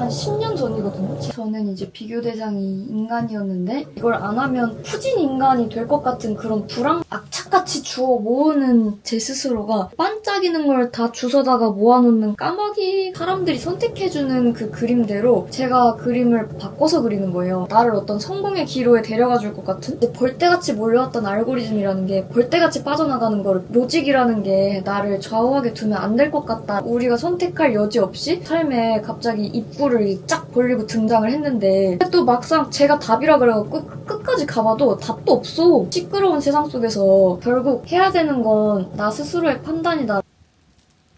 한 10년 전이거든요. 저는 이제 비교 대상이 인간이었는데 이걸 안 하면 푸진 인간이 될 것 같은 그런 불안, 악착같이 주워 모으는 제 스스로가 반짝이는 걸 다 주워다가 모아놓는 까마귀 사람들이 선택해주는 그 그림대로 제가 그림을 바꿔서 그리는 거예요. 나를 어떤 성공의 기로에 데려가 줄 것 같은? 벌떼같이 몰려왔던 알고리즘이라는 게 벌떼같이 빠져나가는 거를 로직이라는 게 나를 좌우하게 두면 안 될 것 같다. 우리가 선택할 여지 없이 삶에 갑자기 입구를 쫙 벌리고 등장을 했는데 또 막상 제가 답이라 그래갖고 끝까지 가봐도 답도 없어. 시끄러운 세상 속에서 결국 해야 되는 건 나 스스로의 판단이다.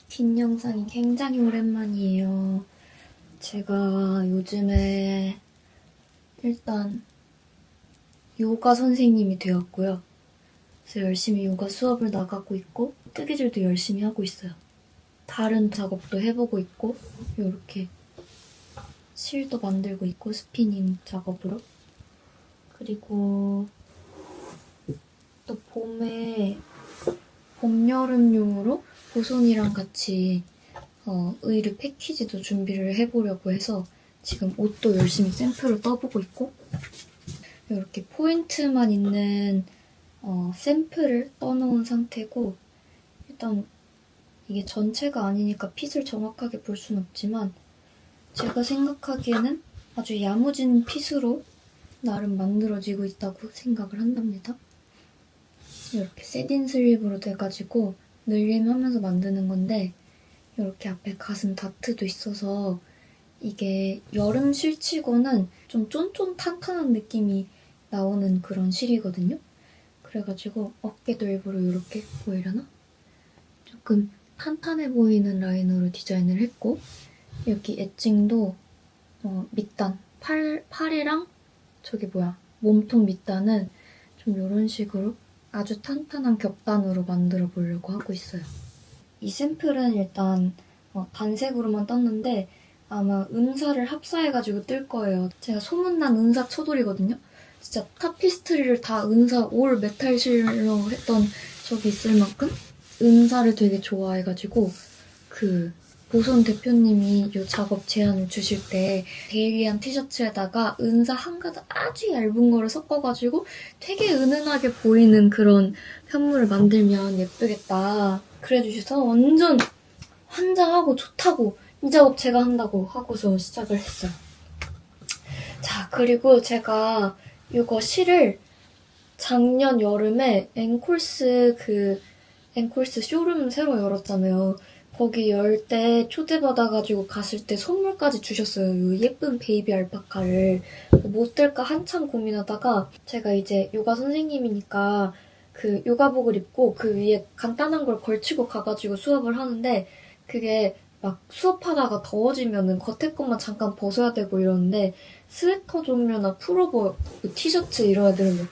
긴 영상이 굉장히 오랜만이에요. 제가 요즘에 일단 요가 선생님이 되었고요. 그래서 열심히 요가 수업을 나가고 있고 뜨개질도 열심히 하고 있어요. 다른 작업도 해보고 있고 이렇게 실도 만들고 있고 스피닝 작업으로. 그리고 또 봄에 봄, 여름용으로 보송이랑 같이 의류 패키지도 준비를 해보려고 해서 지금 옷도 열심히 샘플을 떠보고 있고 이렇게 포인트만 있는 샘플을 떠놓은 상태고 일단 이게 전체가 아니니까 핏을 정확하게 볼 순 없지만 제가 생각하기에는 아주 야무진 핏으로 나름 만들어지고 있다고 생각을 한답니다. 이렇게 세딘 슬립으로 돼가지고 늘림하면서 만드는 건데 이렇게 앞에 가슴 다트도 있어서 이게 여름 실치고는 좀 쫀쫀탄탄한 느낌이 나오는 그런 실이거든요. 그래가지고 어깨도 일부러 이렇게 보이려나? 조금 탄탄해 보이는 라인으로 디자인을 했고 여기 엣징도 밑단, 팔이랑 몸통 밑단은 좀 이런 식으로 아주 탄탄한 겹단으로 만들어 보려고 하고 있어요. 이 샘플은 일단 단색으로만 떴는데 아마 은사를 합사해가지고 뜰 거예요. 제가 소문난 은사 초돌이거든요. 진짜 타피스트리를 다 은사 올 메탈 실로 했던 적이 있을 만큼 은사를 되게 좋아해가지고 그 보손 대표님이 이 작업 제안을 주실 때 데일리한 티셔츠에다가 은사 한 가닥 아주 얇은 거를 섞어가지고 되게 은은하게 보이는 그런 편물을 만들면 예쁘겠다 그래 주셔서 완전 환장하고 좋다고 이 작업 제가 한다고 하고서 시작을 했어요. 자, 그리고 제가 이거 실을 작년 여름에 앵콜스 쇼룸 새로 열었잖아요. 거기 열 때 초대받아가지고 갔을 때 선물까지 주셨어요. 이 예쁜 베이비 알파카를. 못 들까 한참 고민하다가 제가 이제 요가 선생님이니까 그 요가복을 입고 그 위에 간단한 걸 걸치고 가가지고 수업을 하는데 그게 막 수업하다가 더워지면은 겉에 것만 잠깐 벗어야 되고 이러는데 스웨터 종류나 풀오버, 티셔츠 이런 애들은 뭐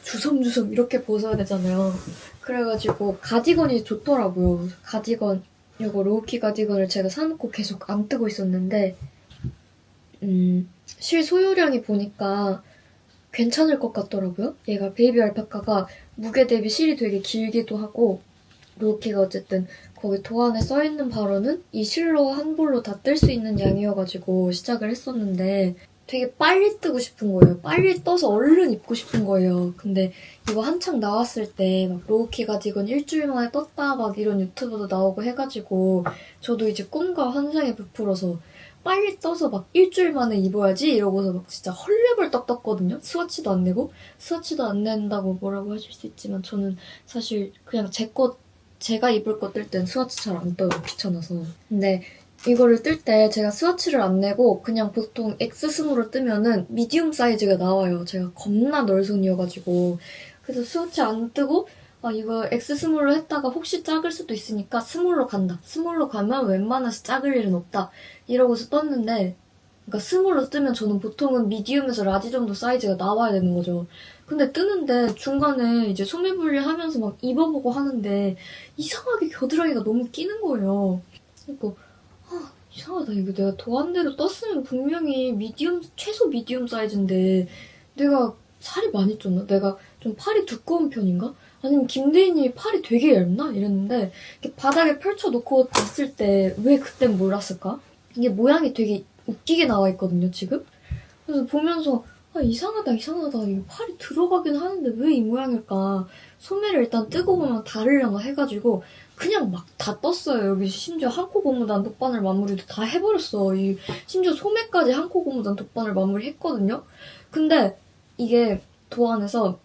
주섬주섬 이렇게 벗어야 되잖아요. 그래가지고 가디건이 좋더라고요. 가디건 이거 로우키 가디건을 제가 사놓고 계속 안 뜨고 있었는데 실 소유량이 보니까 괜찮을 것 같더라고요. 얘가 베이비 알파카가 무게 대비 실이 되게 길기도 하고 로우키가 어쨌든 거기 도안에 써있는 바로는 이 실로 한 볼로 다 뜰 수 있는 양이어가지고 시작을 했었는데 되게 빨리 뜨고 싶은 거예요. 빨리 떠서 얼른 입고 싶은 거예요. 근데 이거 한창 나왔을 때 막 로우키 가디건 일주일 만에 떴다 막 이런 유튜브도 나오고 해가지고 저도 이제 꿈과 환상에 부풀어서 빨리 떠서 막 일주일 만에 입어야지 이러고서 막 진짜 헐레벌떡 떴거든요. 스와치도 안 내고 스와치도 안 낸다고 뭐라고 하실 수 있지만 저는 사실 그냥 제가 입을 거 뜰 땐 스와치 잘 안 떠요. 귀찮아서. 근데 이거를 뜰 때 제가 스와치를 안 내고 그냥 보통 X스몰로 뜨면은 미디움 사이즈가 나와요. 제가 겁나 널손이어가지고. 그래서 스와치 안 뜨고 이거 X스몰로 했다가 혹시 작을 수도 있으니까 스몰로 간다. 스몰로 가면 웬만해서 작을 일은 없다. 이러고서 떴는데 그러니까 스몰로 뜨면 저는 보통은 미디움에서 라지 정도 사이즈가 나와야 되는 거죠. 근데 뜨는데 중간에 이제 소매분리하면서 막 입어보고 하는데 이상하게 겨드랑이가 너무 끼는 거예요. 그러니까 이상하다. 이거 내가 도안대로 떴으면 분명히 최소 미디움 사이즈인데 내가 살이 많이 쪘나? 내가 좀 팔이 두꺼운 편인가? 아니면 김대인이 팔이 되게 얇나? 이랬는데 이렇게 바닥에 펼쳐놓고 봤을 때 왜 그땐 몰랐을까? 이게 모양이 되게 웃기게 나와 있거든요, 지금. 그래서 보면서 이상하다. 이 팔이 들어가긴 하는데 왜 이 모양일까? 소매를 일단 뜨고 보면 다르려나 해가지고 그냥 막 다 떴어요. 여기 심지어 한코 고무단 돗바늘 마무리도 다 해버렸어. 심지어 소매까지 한코 고무단 돗바늘 마무리 했거든요. 근데 이게 도안에서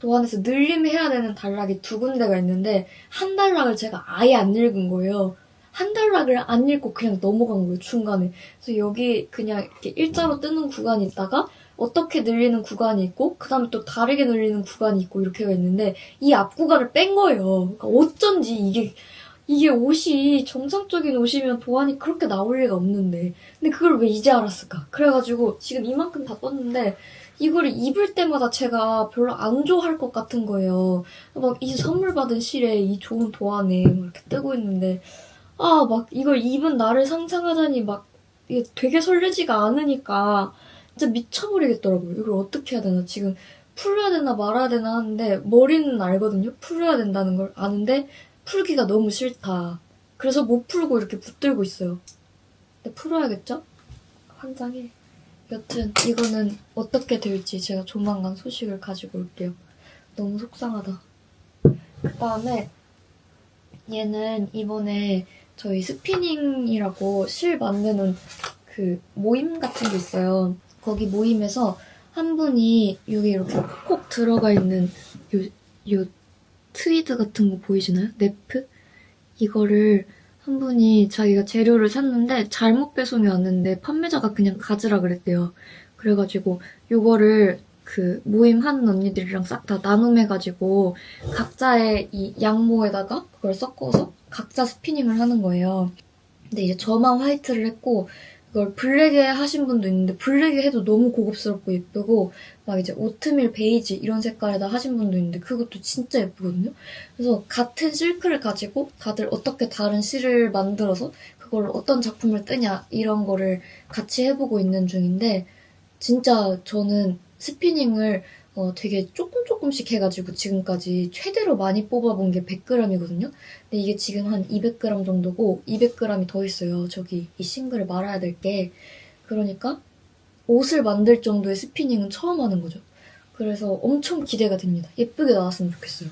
늘림해야 되는 단락이 2군데가 있는데 한 단락을 제가 아예 안 읽은 거예요. 한 단락을 안 읽고 그냥 넘어간 거예요, 중간에. 그래서 여기 그냥 이렇게 일자로 뜨는 구간이 있다가 어떻게 늘리는 구간이 있고 그 다음에 또 다르게 늘리는 구간이 있고 이렇게가 있는데 이 앞 구간을 뺀 거예요. 그러니까 어쩐지 이게 옷이 정상적인 옷이면 도안이 그렇게 나올 리가 없는데 근데 그걸 왜 이제 알았을까? 그래가지고 지금 이만큼 다 떴는데 이거를 입을 때마다 제가 별로 안 좋아할 것 같은 거예요. 막 이 선물 받은 실에 이 좋은 도안에 막 이렇게 뜨고 있는데 막 이걸 입은 나를 상상하자니 막 이게 되게 설레지가 않으니까 진짜 미쳐버리겠더라고요. 이걸 어떻게 해야 되나 지금 풀어야 되나 말아야 되나 하는데 머리는 알거든요. 풀어야 된다는 걸 아는데 풀기가 너무 싫다. 그래서 못 풀고 이렇게 붙들고 있어요. 근데 풀어야겠죠? 환장해. 여튼 이거는 어떻게 될지 제가 조만간 소식을 가지고 올게요. 너무 속상하다. 그 다음에 얘는 이번에 저희 스피닝이라고 실 만드는 그 모임 같은 게 있어요. 거기 모임에서 한 분이 여기 이렇게 콕콕 들어가 있는 요 트위드 같은 거 보이시나요? 네프? 이거를 한 분이 자기가 재료를 샀는데 잘못 배송이 왔는데 판매자가 그냥 가지라 그랬대요. 그래가지고 요거를 그 모임 하는 언니들이랑 싹 다 나눔해가지고 각자의 이 양모에다가 그걸 섞어서 각자 스피닝을 하는 거예요. 근데 이제 저만 화이트를 했고 이걸 블랙에 하신 분도 있는데 블랙에 해도 너무 고급스럽고 예쁘고 막 이제 오트밀 베이지 이런 색깔에다 하신 분도 있는데 그것도 진짜 예쁘거든요. 그래서 같은 실크를 가지고 다들 어떻게 다른 실을 만들어서 그걸 어떤 작품을 뜨냐 이런 거를 같이 해보고 있는 중인데 진짜 저는 스피닝을 되게 조금씩 해가지고 지금까지 최대로 많이 뽑아본 게 100g이거든요. 근데 이게 지금 한 200g 정도고 200g이 더 있어요. 저기 이 싱글을 말아야 될 게. 그러니까 옷을 만들 정도의 스피닝은 처음 하는 거죠. 그래서 엄청 기대가 됩니다. 예쁘게 나왔으면 좋겠어요.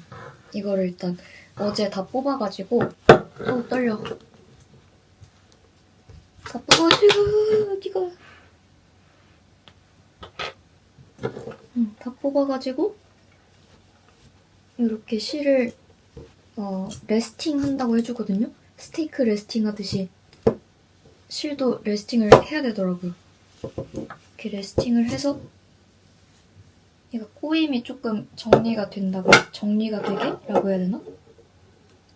이거를 일단 어제 다 뽑아가지고 떨려. 다 뽑아가지고 어디가 다 뽑아가지고 이렇게 실을 레스팅 한다고 해주거든요. 스테이크 레스팅 하듯이 실도 레스팅을 해야 되더라고요. 이렇게 레스팅을 해서 얘가 꼬임이 조금 정리가 되게? 라고 해야 되나?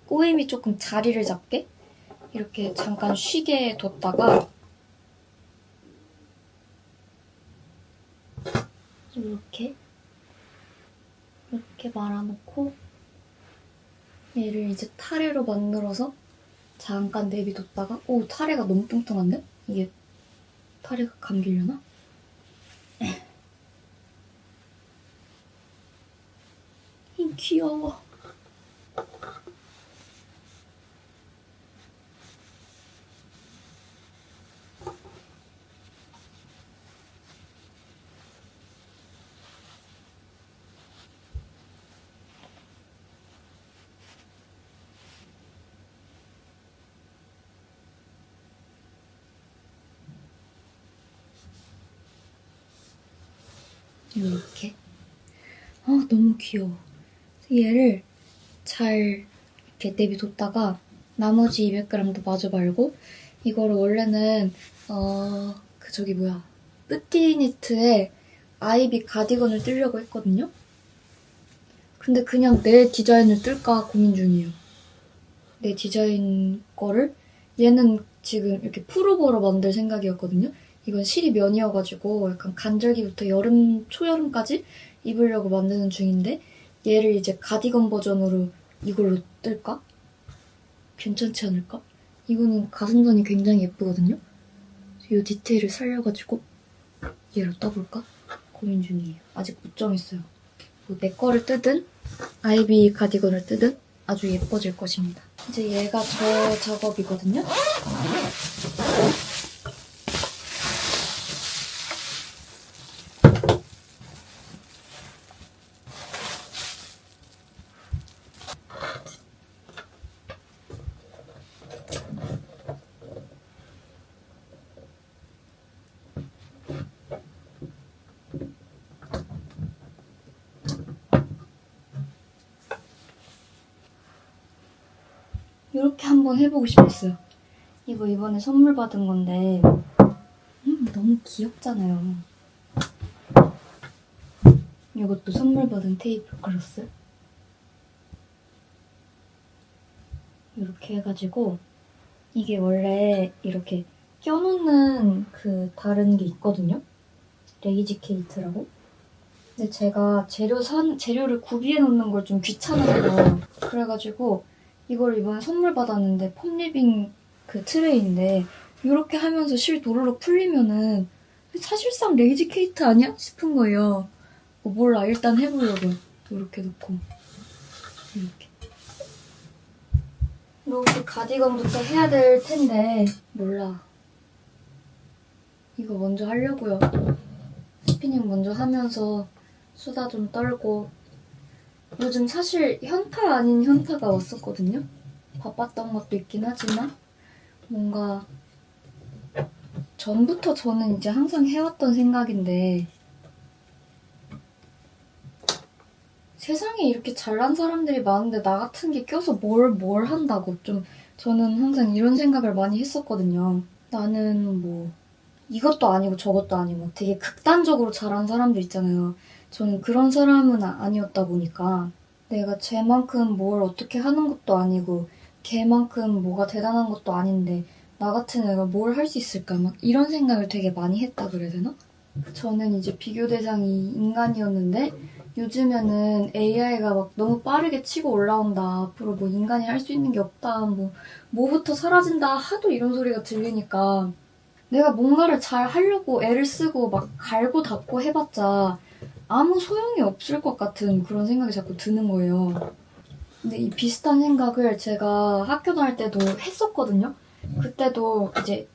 꼬임이 조금 자리를 잡게 이렇게 잠깐 쉬게 뒀다가 이렇게 말아놓고 얘를 이제 타레로 만들어서 잠깐 내비뒀다가 타레가 너무 뚱뚱한데? 이게 타레가 감기려나? 귀여워. 이렇게. 너무 귀여워. 얘를 잘 이렇게 내비뒀다가 나머지 200g도 마저 말고 이거를 원래는 뿌띠니트에 아이비 가디건을 뜨려고 했거든요. 근데 그냥 내 디자인을 뜰까 고민 중이에요. 내 디자인 거를 얘는 지금 이렇게 풀오버로 만들 생각이었거든요. 이건 실이 면이어가지고 약간 간절기부터 초여름까지 입으려고 만드는 중인데 얘를 이제 가디건 버전으로 이걸로 뜰까? 괜찮지 않을까? 이거는 가슴선이 굉장히 예쁘거든요. 이 디테일을 살려가지고 얘로 떠볼까? 고민 중이에요. 아직 못 정했어요. 뭐 내 거를 뜨든 아이비 가디건을 뜨든 아주 예뻐질 것입니다. 이제 얘가 저 작업이거든요. 이렇게 한번 해보고 싶었어요. 이거 이번에 선물 받은 건데 너무 귀엽잖아요. 이것도 선물 받은 테이프 글러스. 이렇게 해가지고 이게 원래 이렇게 껴놓는 그 다른 게 있거든요. 레이지 케이트라고. 근데 제가 재료를 구비해 놓는 걸 좀 귀찮아해요. 그래가지고 이걸 이번에 선물 받았는데 폼리빙 그 트레이인데 이렇게 하면서 실 도로록 풀리면은 사실상 레이지 케이트 아니야? 싶은 거예요. 몰라, 일단 해보려고요. 이렇게 놓고 이렇게. 로즈 가디건부터 해야 될 텐데 몰라. 이거 먼저 하려고요. 스피닝 먼저 하면서 수다 좀 떨고. 요즘 사실 현타 아닌 현타가 왔었거든요. 바빴던 것도 있긴 하지만 뭔가 전부터 저는 이제 항상 해왔던 생각인데 세상에 이렇게 잘난 사람들이 많은데 나 같은 게 껴서 뭘 한다고. 좀 저는 항상 이런 생각을 많이 했었거든요. 나는 뭐 이것도 아니고 저것도 아니고 되게 극단적으로 잘하는 사람들 있잖아요. 저는 그런 사람은 아니었다 보니까 내가 쟤만큼 뭘 어떻게 하는 것도 아니고 걔만큼 뭐가 대단한 것도 아닌데 나 같은 애가 뭘 할 수 있을까 막 이런 생각을 되게 많이 했다 그래야 되나? 저는 이제 비교 대상이 인간이었는데 요즘에는 AI가 막 너무 빠르게 치고 올라온다. 앞으로 뭐 인간이 할 수 있는 게 없다. 뭐부터 사라진다. 하도 이런 소리가 들리니까 내가 뭔가를 잘 하려고 애를 쓰고 막 갈고 닦고 해봤자 아무 소용이 없을 것 같은 그런 생각이 자꾸 드는 거예요. 근데 이 비슷한 생각을 제가 학교 다닐 때도 했었거든요. 그때도 이제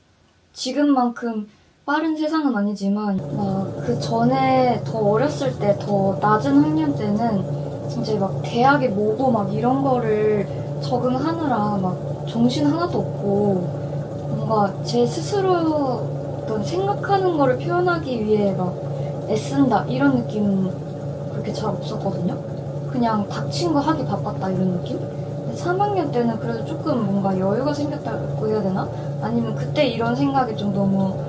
지금만큼 빠른 세상은 아니지만 막 그 전에 더 어렸을 때 더 낮은 학년 때는 이제 막 대학에 뭐고 막 이런 거를 적응하느라 막 정신 하나도 없고 뭔가 제 스스로 어떤 생각하는 거를 표현하기 위해 막 애쓴다 이런 느낌은 그렇게 잘 없었거든요. 그냥 닥친 거 하기 바빴다 이런 느낌? 근데 3학년 때는 그래도 조금 뭔가 여유가 생겼다고 해야 되나? 아니면 그때 이런 생각이 좀 너무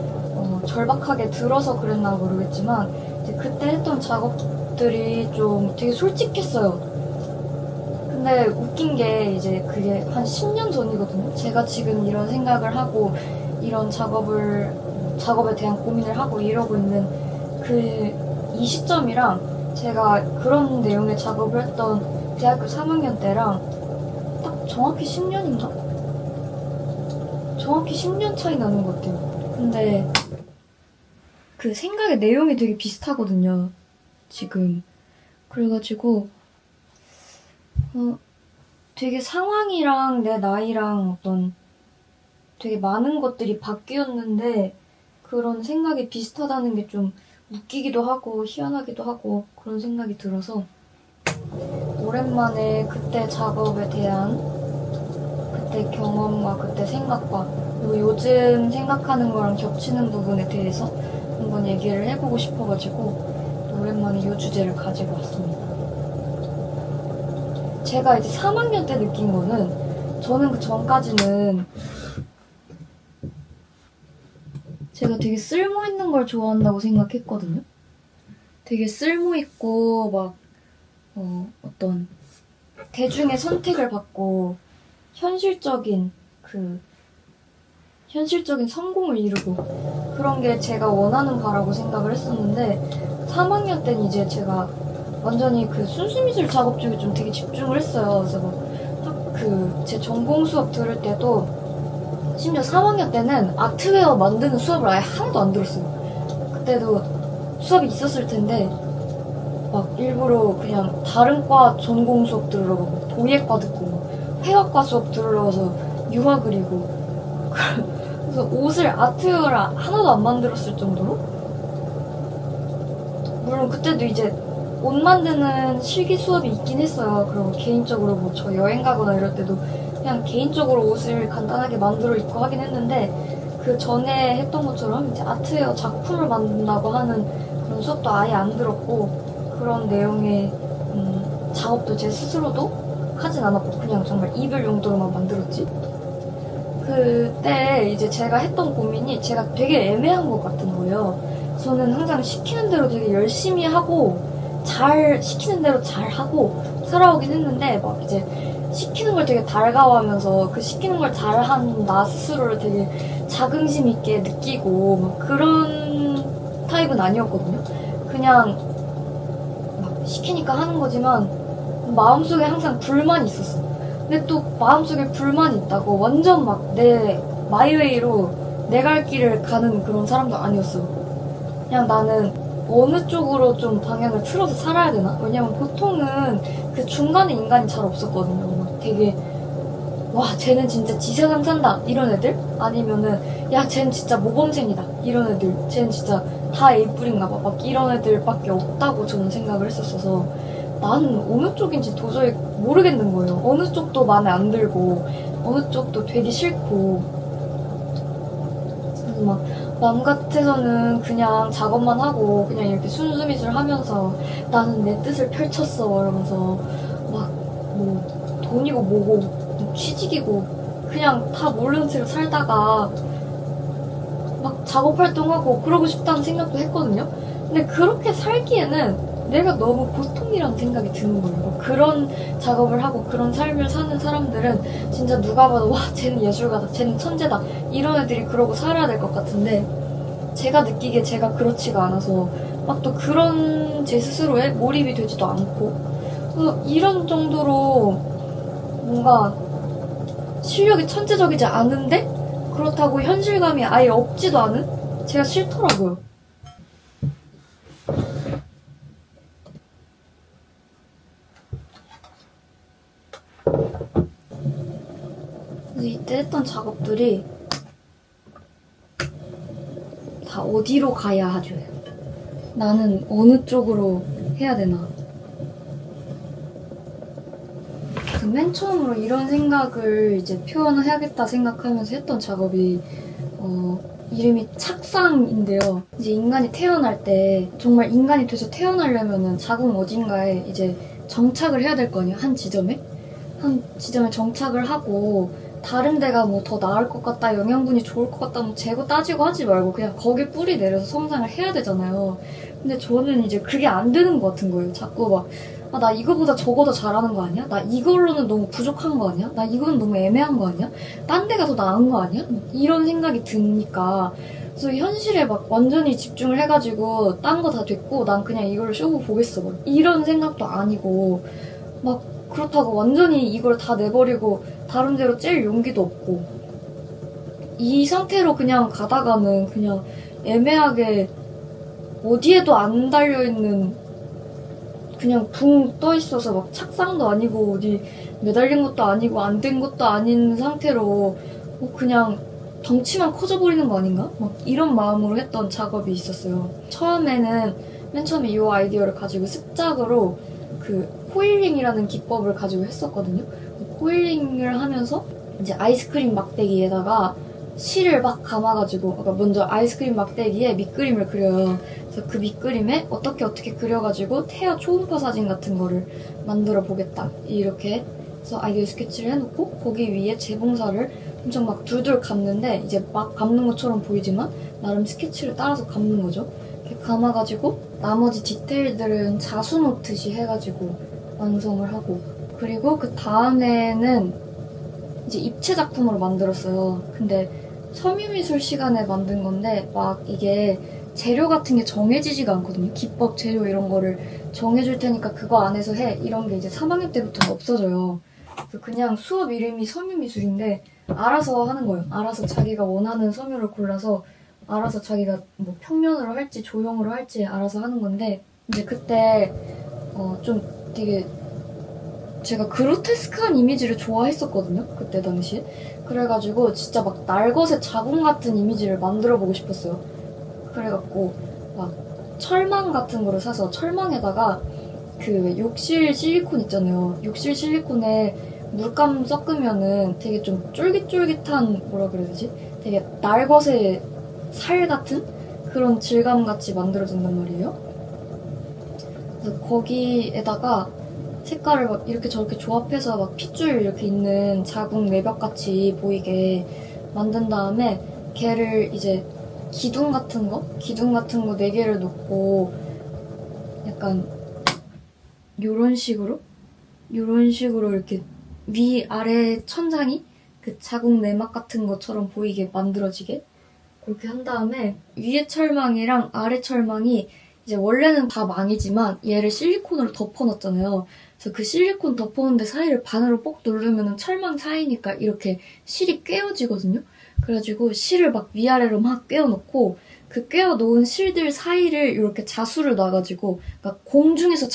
절박하게 들어서 그랬나 모르겠지만 이제 그때 했던 작업들이 좀 되게 솔직했어요. 근데 웃긴 게 이제 그게 한 10년 전이거든요. 제가 지금 이런 생각을 하고 이런 작업에 대한 고민을 하고 이러고 있는 이 시점이랑 제가 그런 내용의 작업을 했던 대학교 3학년 때랑 딱 정확히 10년인가? 정확히 10년 차이 나는 것 같아요. 근데 그 생각의 내용이 되게 비슷하거든요, 지금. 그래가지고, 되게 상황이랑 내 나이랑 어떤 되게 많은 것들이 바뀌었는데, 그런 생각이 비슷하다는 게 좀 웃기기도 하고, 희한하기도 하고, 그런 생각이 들어서, 오랜만에 그때 작업에 대한 그때 경험과 그때 생각과, 그리고 요즘 생각하는 거랑 겹치는 부분에 대해서 한번 얘기를 해보고 싶어가지고 오랜만에 이 주제를 가지고 왔습니다. 제가 이제 3학년 때 느낀 거는 저는 그 전까지는 제가 되게 쓸모있는 걸 좋아한다고 생각했거든요. 되게 쓸모있고 막 어떤 대중의 선택을 받고 현실적인 성공을 이루고 그런 게 제가 원하는 바라고 생각을 했었는데 3학년 때는 이제 제가 완전히 그 순수미술 작업 쪽에 좀 되게 집중을 했어요. 그래서 제 전공 수업 들을 때도 심지어 3학년 때는 아트웨어 만드는 수업을 아예 하나도 안 들었어요. 그때도 수업이 있었을 텐데 막 일부러 그냥 다른 과 전공 수업 들으러 가고 도예과 듣고 회화과 수업 들으러 가서 유화 그리고 그래서 옷을 아트웨어를 하나도 안 만들었을 정도로? 물론 그때도 이제 옷 만드는 실기 수업이 있긴 했어요. 그리고 개인적으로 뭐 저 여행 가거나 이럴 때도 그냥 개인적으로 옷을 간단하게 만들어 입고 하긴 했는데 그 전에 했던 것처럼 이제 아트웨어 작품을 만든다고 하는 그런 수업도 아예 안 들었고 그런 내용의 작업도 제 스스로도 하진 않았고 그냥 정말 입을 용도로만 만들었지. 그때 이제 제가 했던 고민이 제가 되게 애매한 것 같은 거예요. 저는 항상 시키는 대로 되게 열심히 하고 잘 시키는 대로 잘 하고 살아오긴 했는데 막 이제 시키는 걸 되게 달가워하면서 그 시키는 걸 잘한 나 스스로를 되게 자긍심 있게 느끼고 막 그런 타입은 아니었거든요. 그냥 막 시키니까 하는 거지만 마음속에 항상 불만이 있었어. 근데 또 마음속에 불만이 있다고 완전 막 내 마이웨이로 내 갈 길을 가는 그런 사람도 아니었어. 그냥 나는 어느 쪽으로 좀 방향을 틀어서 살아야 되나? 왜냐면 보통은 그 중간에 인간이 잘 없었거든요. 막 되게 와 쟤는 진짜 지 세상 산다 이런 애들? 아니면은 야 쟤는 진짜 모범생이다 이런 애들. 쟤는 진짜 다 A뿔인가 봐 막 이런 애들밖에 없다고 저는 생각을 했었어서 나는 어느 쪽인지 도저히 모르겠는 거예요. 어느 쪽도 마음에 안 들고 어느 쪽도 되기 싫고. 그래서 막 마음 같아서는 그냥 작업만 하고 그냥 이렇게 순수미술 하면서 나는 내 뜻을 펼쳤어 이러면서 막 뭐 돈이고 뭐고 뭐 취직이고 그냥 다 모르는 채로 살다가 막 작업 활동하고 그러고 싶다는 생각도 했거든요. 근데 그렇게 살기에는 내가 너무 보통이라는 생각이 드는 거예요. 그런 작업을 하고 그런 삶을 사는 사람들은 진짜 누가 봐도 와 쟤는 예술가다, 쟤는 천재다 이런 애들이 그러고 살아야 될 것 같은데 제가 느끼기에 제가 그렇지가 않아서 막 또 그런 제 스스로에 몰입이 되지도 않고 그래서 이런 정도로 뭔가 실력이 천재적이지 않은데 그렇다고 현실감이 아예 없지도 않은 제가 싫더라고요. 그래서 이때 했던 작업들이 다 어디로 가야 하죠? 나는 어느 쪽으로 해야 되나? 맨 처음으로 이런 생각을 이제 표현을 해야겠다 생각하면서 했던 작업이 이름이 착상인데요. 이제 인간이 태어날 때 정말 인간이 돼서 태어나려면은 자궁 어딘가에 이제 정착을 해야 될 거 아니에요. 한 지점에 정착을 하고 다른 데가 뭐 더 나을 것 같다, 영양분이 좋을 것 같다, 뭐 재고 따지고 하지 말고 그냥 거기에 뿌리 내려서 성장을 해야 되잖아요. 근데 저는 이제 그게 안 되는 것 같은 거예요. 자꾸 막 아, 나 이거보다 저거 더 잘하는 거 아니야? 나 이걸로는 너무 부족한 거 아니야? 나 이건 너무 애매한 거 아니야? 딴 데가 더 나은 거 아니야? 이런 생각이 드니까 그래서 현실에 막 완전히 집중을 해가지고 딴 거 다 됐고 난 그냥 이걸 쇼부 보겠어 막 이런 생각도 아니고 막 그렇다고 완전히 이걸 다 내버리고 다른 데로 찔 용기도 없고 이 상태로 그냥 가다가는 그냥 애매하게 어디에도 안 달려있는 그냥 붕 떠있어서 막 착상도 아니고 어디 매달린 것도 아니고 안 된 것도 아닌 상태로 그냥 덩치만 커져버리는 거 아닌가? 막 이런 마음으로 했던 작업이 있었어요. 맨 처음에 이 아이디어를 가지고 습작으로 그 코일링이라는 기법을 가지고 했었거든요. 코일링을 하면서 이제 아이스크림 막대기에다가 실을 막 감아가지고 그러니까 먼저 아이스크림 막대기에 밑그림을 그려요. 그래서 그 밑그림에 어떻게 그려가지고 태아 초음파 사진 같은 거를 만들어 보겠다 이렇게 해서 아이디어 스케치를 해놓고 거기 위에 재봉사를 엄청 막 둘둘 감는데 이제 막 감는 것처럼 보이지만 나름 스케치를 따라서 감는 거죠. 이렇게 감아가지고 나머지 디테일들은 자수 놓듯이 해가지고 완성을 하고 그리고 그 다음에는 이제 입체 작품으로 만들었어요. 근데 섬유미술 시간에 만든 건데 막 이게 재료 같은 게 정해지지가 않거든요. 기법, 재료 이런 거를 정해줄 테니까 그거 안에서 해 이런 게 이제 3학년 때부터는 없어져요. 그냥 수업 이름이 섬유미술인데 알아서 하는 거예요. 알아서 자기가 원하는 섬유를 골라서 알아서 자기가 뭐 평면으로 할지 조형으로 할지 알아서 하는 건데 이제 그때 좀 되게 제가 그로테스크한 이미지를 좋아했었거든요. 그때 당시에. 그래가지고 진짜 막 날것의 자궁 같은 이미지를 만들어보고 싶었어요. 그래갖고 막 철망 같은 거를 사서 철망에다가 그 욕실 실리콘 있잖아요. 욕실 실리콘에 물감 섞으면은 되게 좀 쫄깃쫄깃한 뭐라 그래야 되지? 되게 날것의 살 같은 그런 질감 같이 만들어진단 말이에요. 그래서 거기에다가 색깔을 막 이렇게 저렇게 조합해서 막 핏줄 이렇게 있는 자국 내벽같이 보이게 만든 다음에 걔를 이제 기둥 같은 거 4개를 놓고 약간 요런 식으로 이렇게 위아래 천장이 그 자국 내막 같은 것처럼 보이게 만들어지게 그렇게 한 다음에 위에 철망이랑 아래 철망이 이제 원래는 다 망이지만 얘를 실리콘으로 덮어놨잖아요. 그래서 그 실리콘 덮어놓은 사이를 반으로 뽁 누르면 철망 사이니까 이렇게 실이 꿰어지거든요. 그래가지고 실을 막 위아래로 막 꿰어놓고 그 꿰어놓은 실들 사이를 이렇게 자수를 놔가지고 그러니까 공중에서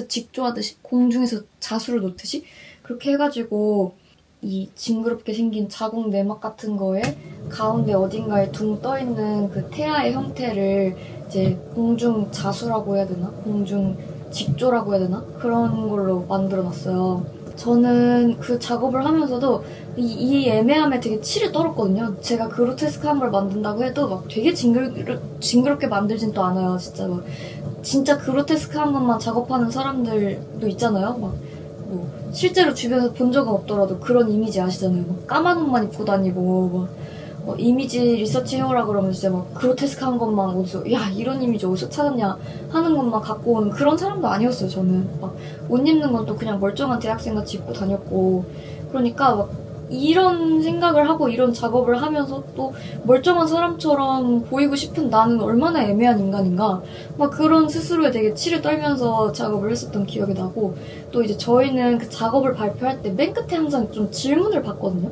직조하듯이 공중에서 자수를 놓듯이 그렇게 해가지고 이 징그럽게 생긴 자국 내막 같은 거에 가운데 어딘가에 둥 떠있는 그 태아의 형태를 이제 공중 자수라고 해야 되나? 공중 직조라고 해야 되나? 그런 걸로 만들어놨어요. 저는 그 작업을 하면서도 이 애매함에 되게 치를 떨었거든요. 제가 그로테스크한 걸 만든다고 해도 막 되게 징그럽게 만들진 또 않아요. 진짜 막 진짜 그로테스크한 것만 작업하는 사람들도 있잖아요. 막 뭐 실제로 주변에서 본 적은 없더라도 그런 이미지 아시잖아요. 막 까만 옷만 입고 다니고 막 이미지 리서치 해오라 그러면 진짜 막 그로테스크한 것만 어디서 야 이런 이미지 어디서 찾았냐 하는 것만 갖고 오는 그런 사람도 아니었어요. 저는 막 옷 입는 건 또 그냥 멀쩡한 대학생같이 입고 다녔고 그러니까 막 이런 생각을 하고 이런 작업을 하면서 또 멀쩡한 사람처럼 보이고 싶은 나는 얼마나 애매한 인간인가 막 그런 스스로에 되게 치를 떨면서 작업을 했었던 기억이 나고 또 이제 저희는 그 작업을 발표할 때 맨 끝에 항상 좀 질문을 받거든요.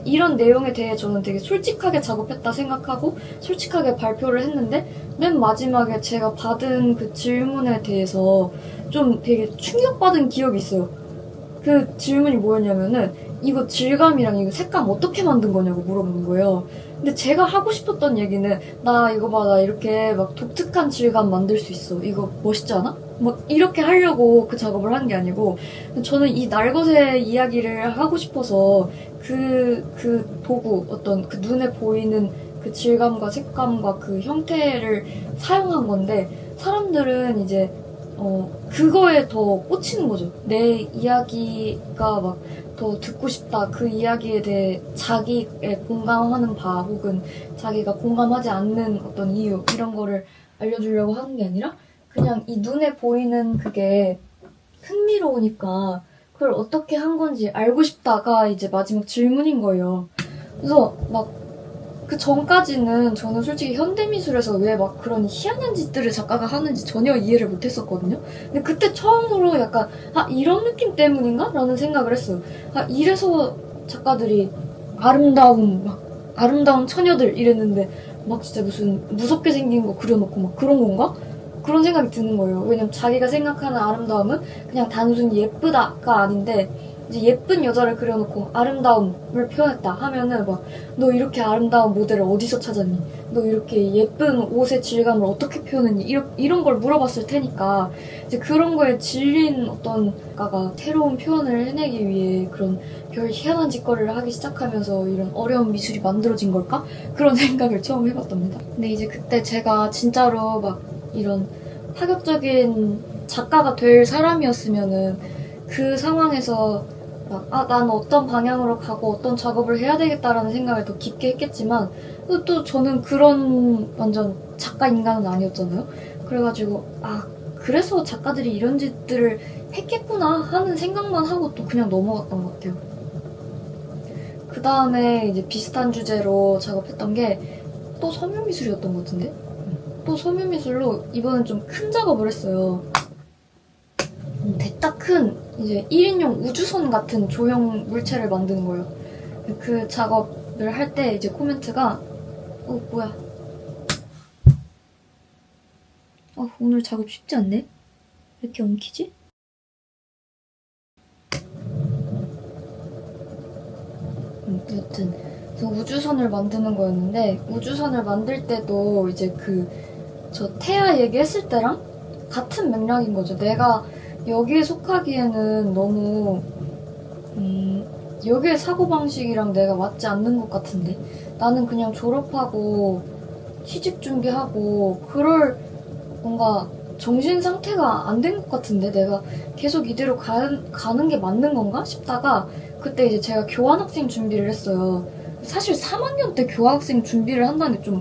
이런 내용에 대해 저는 되게 솔직하게 작업했다 생각하고 솔직하게 발표를 했는데 맨 마지막에 제가 받은 그 질문에 대해서 좀 되게 충격받은 기억이 있어요. 그 질문이 뭐였냐면은 이거 질감이랑 이거 색감 어떻게 만든 거냐고 물어보는 거예요. 근데 제가 하고 싶었던 얘기는 나 이거 봐, 나 이렇게 막 독특한 질감 만들 수 있어. 이거 멋있지 않아? 막 이렇게 하려고 그 작업을 한 게 아니고 저는 이 날것의 이야기를 하고 싶어서 그 도구 어떤 그 눈에 보이는 그 질감과 색감과 그 형태를 사용한 건데 사람들은 이제 그거에 더 꽂히는 거죠. 내 이야기가 막 더 듣고 싶다. 그 이야기에 대해 자기의 공감하는 바 혹은 자기가 공감하지 않는 어떤 이유 이런 거를 알려주려고 하는 게 아니라 그냥 이 눈에 보이는 그게 흥미로우니까 그걸 어떻게 한 건지 알고 싶다가 이제 마지막 질문인 거예요. 그래서 막 그 전까지는 저는 솔직히 현대미술에서 왜 막 그런 희한한 짓들을 작가가 하는지 전혀 이해를 못했었거든요. 근데 그때 처음으로 약간 이런 느낌 때문인가? 라는 생각을 했어요. 이래서 작가들이 아름다운 처녀들 이랬는데 막 진짜 무슨 무섭게 생긴 거 그려놓고 막 그런 건가? 그런 생각이 드는 거예요. 왜냐면 자기가 생각하는 아름다움은 그냥 단순히 예쁘다가 아닌데 이제 예쁜 여자를 그려놓고 아름다움을 표현했다 하면은 막 너 이렇게 아름다운 모델을 어디서 찾았니? 너 이렇게 예쁜 옷의 질감을 어떻게 표현했니? 이런 걸 물어봤을 테니까 이제 그런 거에 질린 어떤 작가가 새로운 표현을 해내기 위해 그런 별 희한한 짓거리를 하기 시작하면서 이런 어려운 미술이 만들어진 걸까? 그런 생각을 처음 해봤답니다. 근데 이제 그때 제가 진짜로 막 이런 파격적인 작가가 될 사람이었으면은 그 상황에서 난 어떤 방향으로 가고 어떤 작업을 해야 되겠다라는 생각을 더 깊게 했겠지만 또 저는 그런 완전 작가 인간은 아니었잖아요. 그래가지고 그래서 작가들이 이런 짓들을 했겠구나 하는 생각만 하고 또 그냥 넘어갔던 것 같아요. 그 다음에 이제 비슷한 주제로 작업했던 게 또 섬유미술이었던 것 같은데? 또 섬유미술로 이번엔 좀 큰 작업을 했어요. 대따 큰 이제 1인용 우주선 같은 조형 물체를 만드는 거예요. 그 작업을 할 때 이제 코멘트가 뭐야 오늘 작업 쉽지 않네? 왜 이렇게 엉키지? 여튼 그 우주선을 만드는 거였는데 우주선을 만들 때도 이제 저 태아 얘기했을 때랑 같은 맥락인 거죠. 내가 여기에 속하기에는 너무 여기의 사고방식이랑 내가 맞지 않는 것 같은데 나는 그냥 졸업하고 취직 준비하고 그럴 뭔가 정신 상태가 안 된 것 같은데 내가 계속 이대로 가는 게 맞는 건가 싶다가 그때 이제 제가 교환학생 준비를 했어요. 사실 3학년 때 교환학생 준비를 한다는 게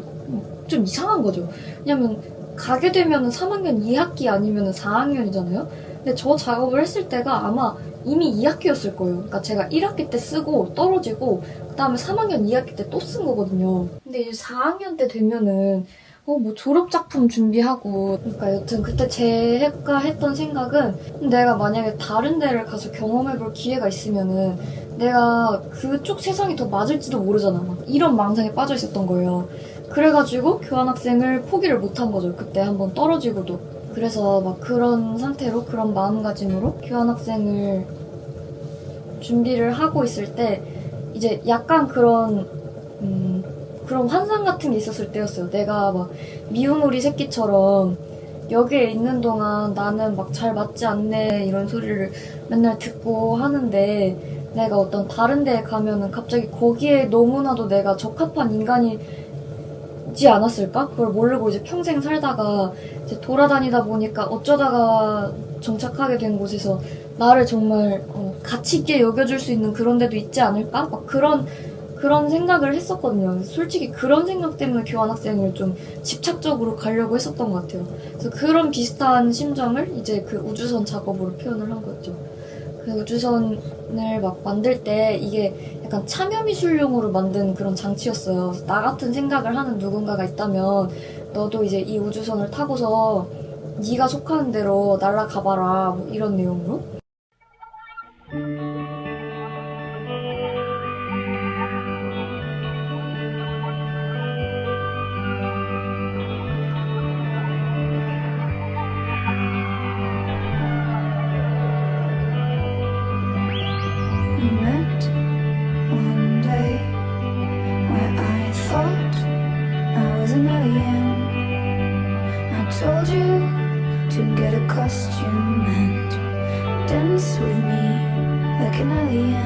좀 이상한 거죠. 왜냐면 가게 되면 3학년 2학기 아니면 4학년이잖아요. 근데 저 작업을 했을 때가 아마 이미 2학기였을 거예요. 그러니까 제가 1학기 때 쓰고 떨어지고 그 다음에 3학년 2학기 때 또 쓴 거거든요. 근데 이제 4학년 때 되면은 뭐 졸업작품 준비하고 그러니까 여튼 그때 제가 했던 생각은 내가 만약에 다른 데를 가서 경험해볼 기회가 있으면은 내가 그쪽 세상이 더 맞을지도 모르잖아. 막 이런 망상에 빠져 있었던 거예요. 그래가지고 교환학생을 포기를 못한 거죠. 그때 한번 떨어지고도. 그래서 막 그런 상태로 그런 마음가짐으로 교환학생을 준비를 하고 있을 때 이제 약간 그런 환상 같은 게 있었을 때였어요. 내가 막 미운 오리 새끼처럼 여기에 있는 동안 나는 막 잘 맞지 않네 이런 소리를 맨날 듣고 하는데 내가 어떤 다른 데에 가면은 갑자기 거기에 너무나도 내가 적합한 인간이지 않았을까? 그걸 모르고 이제 평생 살다가 이제 돌아다니다 보니까 어쩌다가 정착하게 된 곳에서 나를 정말 가치 있게 여겨줄 수 있는 그런 데도 있지 않을까? 막 그런 생각을 했었거든요. 솔직히 그런 생각 때문에 교환학생을 좀 집착적으로 가려고 했었던 것 같아요. 그래서 그런 비슷한 심정을 이제 그 우주선 작업으로 표현을 한 거였죠. 그 우주선을 막 만들 때 이게 약간 참여미술용으로 만든 그런 장치였어요. 나 같은 생각을 하는 누군가가 있다면 너도 이제 이 우주선을 타고서 네가 속하는 대로 날아가봐라 뭐 이런 내용으로. We met one day where I thought I was an alien. I told you to get a costume and dance with me like an alien.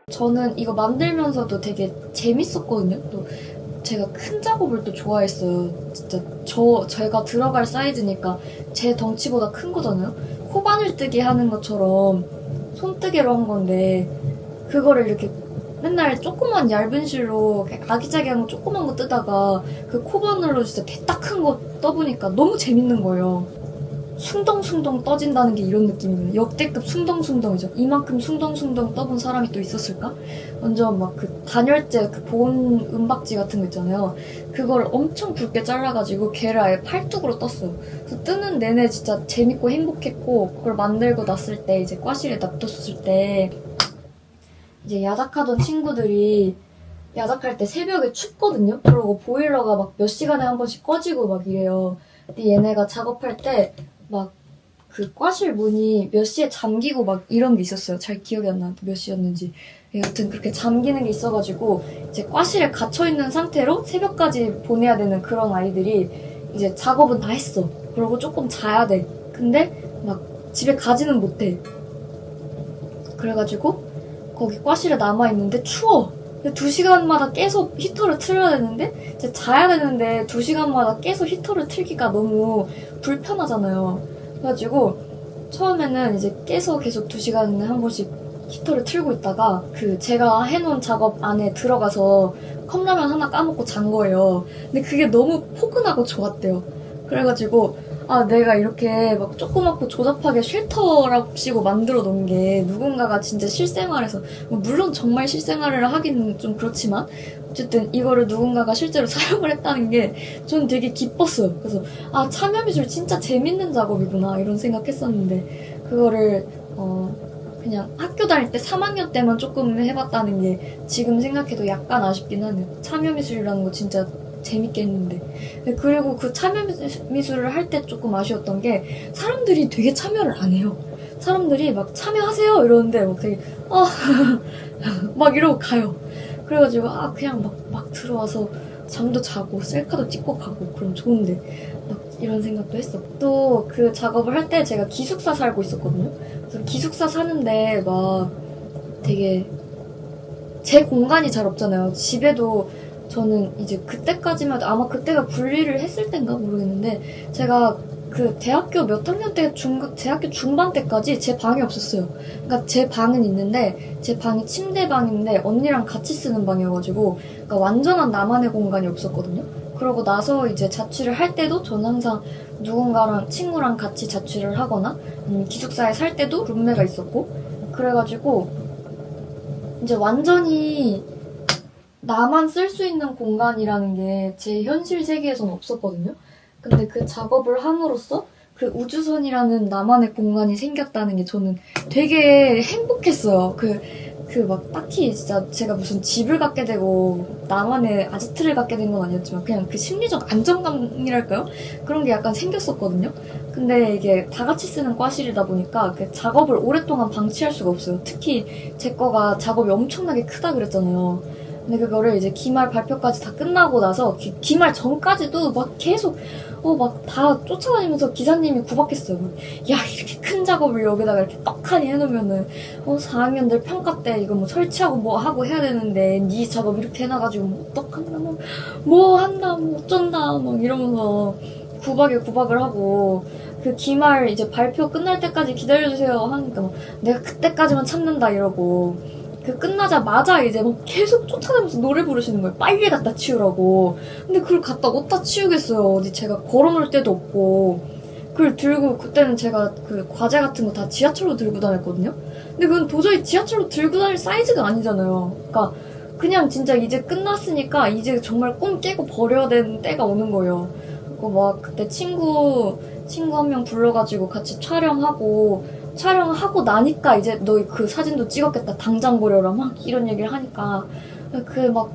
저는 이거 만들면서도 되게 재밌었거든요. 또 제가 큰 작업을 또 좋아했어요. 진짜 제가 들어갈 사이즈니까 제 덩치보다 큰 거잖아요. 코바늘뜨기 하는 것처럼 손뜨개로 한 건데 그거를 이렇게 맨날 조그만 얇은 실로 아기자기한 거 조그만 거 뜨다가 그 코바늘로 진짜 대딱 큰 거 떠보니까 너무 재밌는 거예요. 숭덩숭덩 떠진다는 게 이런 느낌이에요. 역대급 숭덩숭덩이죠. 이만큼 숭덩숭덩 떠본 사람이 또 있었을까? 완전 막 그 단열재 그 보온 은박지 같은 거 있잖아요. 그걸 엄청 굵게 잘라가지고 걔를 아예 팔뚝으로 떴어요. 그래서 뜨는 내내 진짜 재밌고 행복했고 그걸 만들고 났을 때 이제 과실에 놔뒀을 때 이제 야작하던 친구들이 야작할 때 새벽에 춥거든요. 그러고 보일러가 막 몇 시간에 한 번씩 꺼지고 막 이래요. 근데 얘네가 작업할 때 막 그 과실 문이 몇 시에 잠기고 막 이런 게 있었어요. 잘 기억이 안 나는데 몇 시였는지. 여튼 그렇게 잠기는 게 있어가지고 이제 과실에 갇혀있는 상태로 새벽까지 보내야 되는 그런 아이들이 이제 작업은 다 했어. 그러고 조금 자야 돼. 근데 막 집에 가지는 못해. 그래가지고 거기 과실에 남아있는데 추워. 2시간마다 계속 히터를 틀어야 되는데 이제 자야 되는데 2시간마다 계속 히터를 틀기가 너무 불편하잖아요. 그래가지고 처음에는 이제 계속 2시간에 한 번씩 히터를 틀고 있다가 그 제가 해놓은 작업 안에 들어가서 컵라면 하나 까먹고 잔 거예요. 근데 그게 너무 포근하고 좋았대요. 그래가지고 내가 이렇게 막 조그맣고 조잡하게 쉘터랍시고 만들어 놓은 게 누군가가 진짜 실생활에서 물론 정말 실생활을 하기는 좀 그렇지만 어쨌든 이거를 누군가가 실제로 사용을 했다는 게 전 되게 기뻤어요. 그래서 참여미술 진짜 재밌는 작업이구나 이런 생각했었는데 그거를 그냥 학교 다닐 때 3학년 때만 조금 해봤다는 게 지금 생각해도 약간 아쉽긴 하네요. 참여미술이라는 거 진짜 재밌게 했는데. 그리고 그 참여미술을 할 때 조금 아쉬웠던 게 사람들이 되게 참여를 안 해요. 사람들이 막 참여하세요 이러는데 막 되게 막 이러고 가요. 그래가지고 그냥 막 들어와서 잠도 자고 셀카도 찍고 가고 그럼 좋은데 막 이런 생각도 했어. 또 그 작업을 할 때 제가 기숙사 살고 있었거든요. 그래서 기숙사 사는데 막 되게 제 공간이 잘 없잖아요. 집에도 저는 이제 그때까지만 해도 아마 그때가 분리를 했을 땐가 모르겠는데 제가 그 대학교 몇 학년 때 대학교 중반 때까지 제 방이 없었어요. 그러니까 제 방은 있는데 제 방이 침대방인데 언니랑 같이 쓰는 방이어가지고 그러니까 완전한 나만의 공간이 없었거든요. 그러고 나서 이제 자취를 할 때도 저는 항상 누군가랑 친구랑 같이 자취를 하거나 기숙사에 살 때도 룸메가 있었고 그래가지고 이제 완전히 나만 쓸 수 있는 공간이라는 게 제 현실 세계에서는 없었거든요. 근데 그 작업을 함으로써 그 우주선이라는 나만의 공간이 생겼다는 게 저는 되게 행복했어요. 막 딱히 진짜 제가 무슨 집을 갖게 되고 나만의 아지트를 갖게 된 건 아니었지만 그냥 그 심리적 안정감이랄까요? 그런 게 약간 생겼었거든요. 근데 이게 다 같이 쓰는 과실이다 보니까 그 작업을 오랫동안 방치할 수가 없어요. 특히 제 거가 작업이 엄청나게 크다 그랬잖아요. 근데 그거를 이제 기말 발표까지 다 끝나고 나서 기말 전까지도 막 계속 막 다 쫓아다니면서 기사님이 구박했어요. 야 이렇게 큰 작업을 여기다가 이렇게 떡하니 해놓으면은 4학년들 평가 때 이거 뭐 설치하고 뭐 하고 해야 되는데 네 작업 이렇게 해놔가지고 뭐 어떡한다 뭐 한다 뭐 어쩐다 막 이러면서 구박을 하고 그 기말 이제 발표 끝날 때까지 기다려주세요 하니까 막 내가 그때까지만 참는다 이러고 그 끝나자마자 이제 막 계속 쫓아다니면서 노래 부르시는 거예요. 빨리 갖다 치우라고. 근데 그걸 갖다 어디다 치우겠어요. 어디 제가 걸어놓을 데도 없고. 그걸 들고 그때는 제가 그 과제 같은 거 다 지하철로 들고 다녔거든요. 근데 그건 도저히 지하철로 들고 다닐 사이즈가 아니잖아요. 그러니까 그냥 진짜 이제 끝났으니까 이제 정말 꿈 깨고 버려야 되는 때가 오는 거예요. 그리고 막 그때 친구 한 명 불러가지고 같이 촬영하고 나니까 이제 너 그 사진도 찍었겠다. 당장 버려라. 막 이런 얘기를 하니까 그 막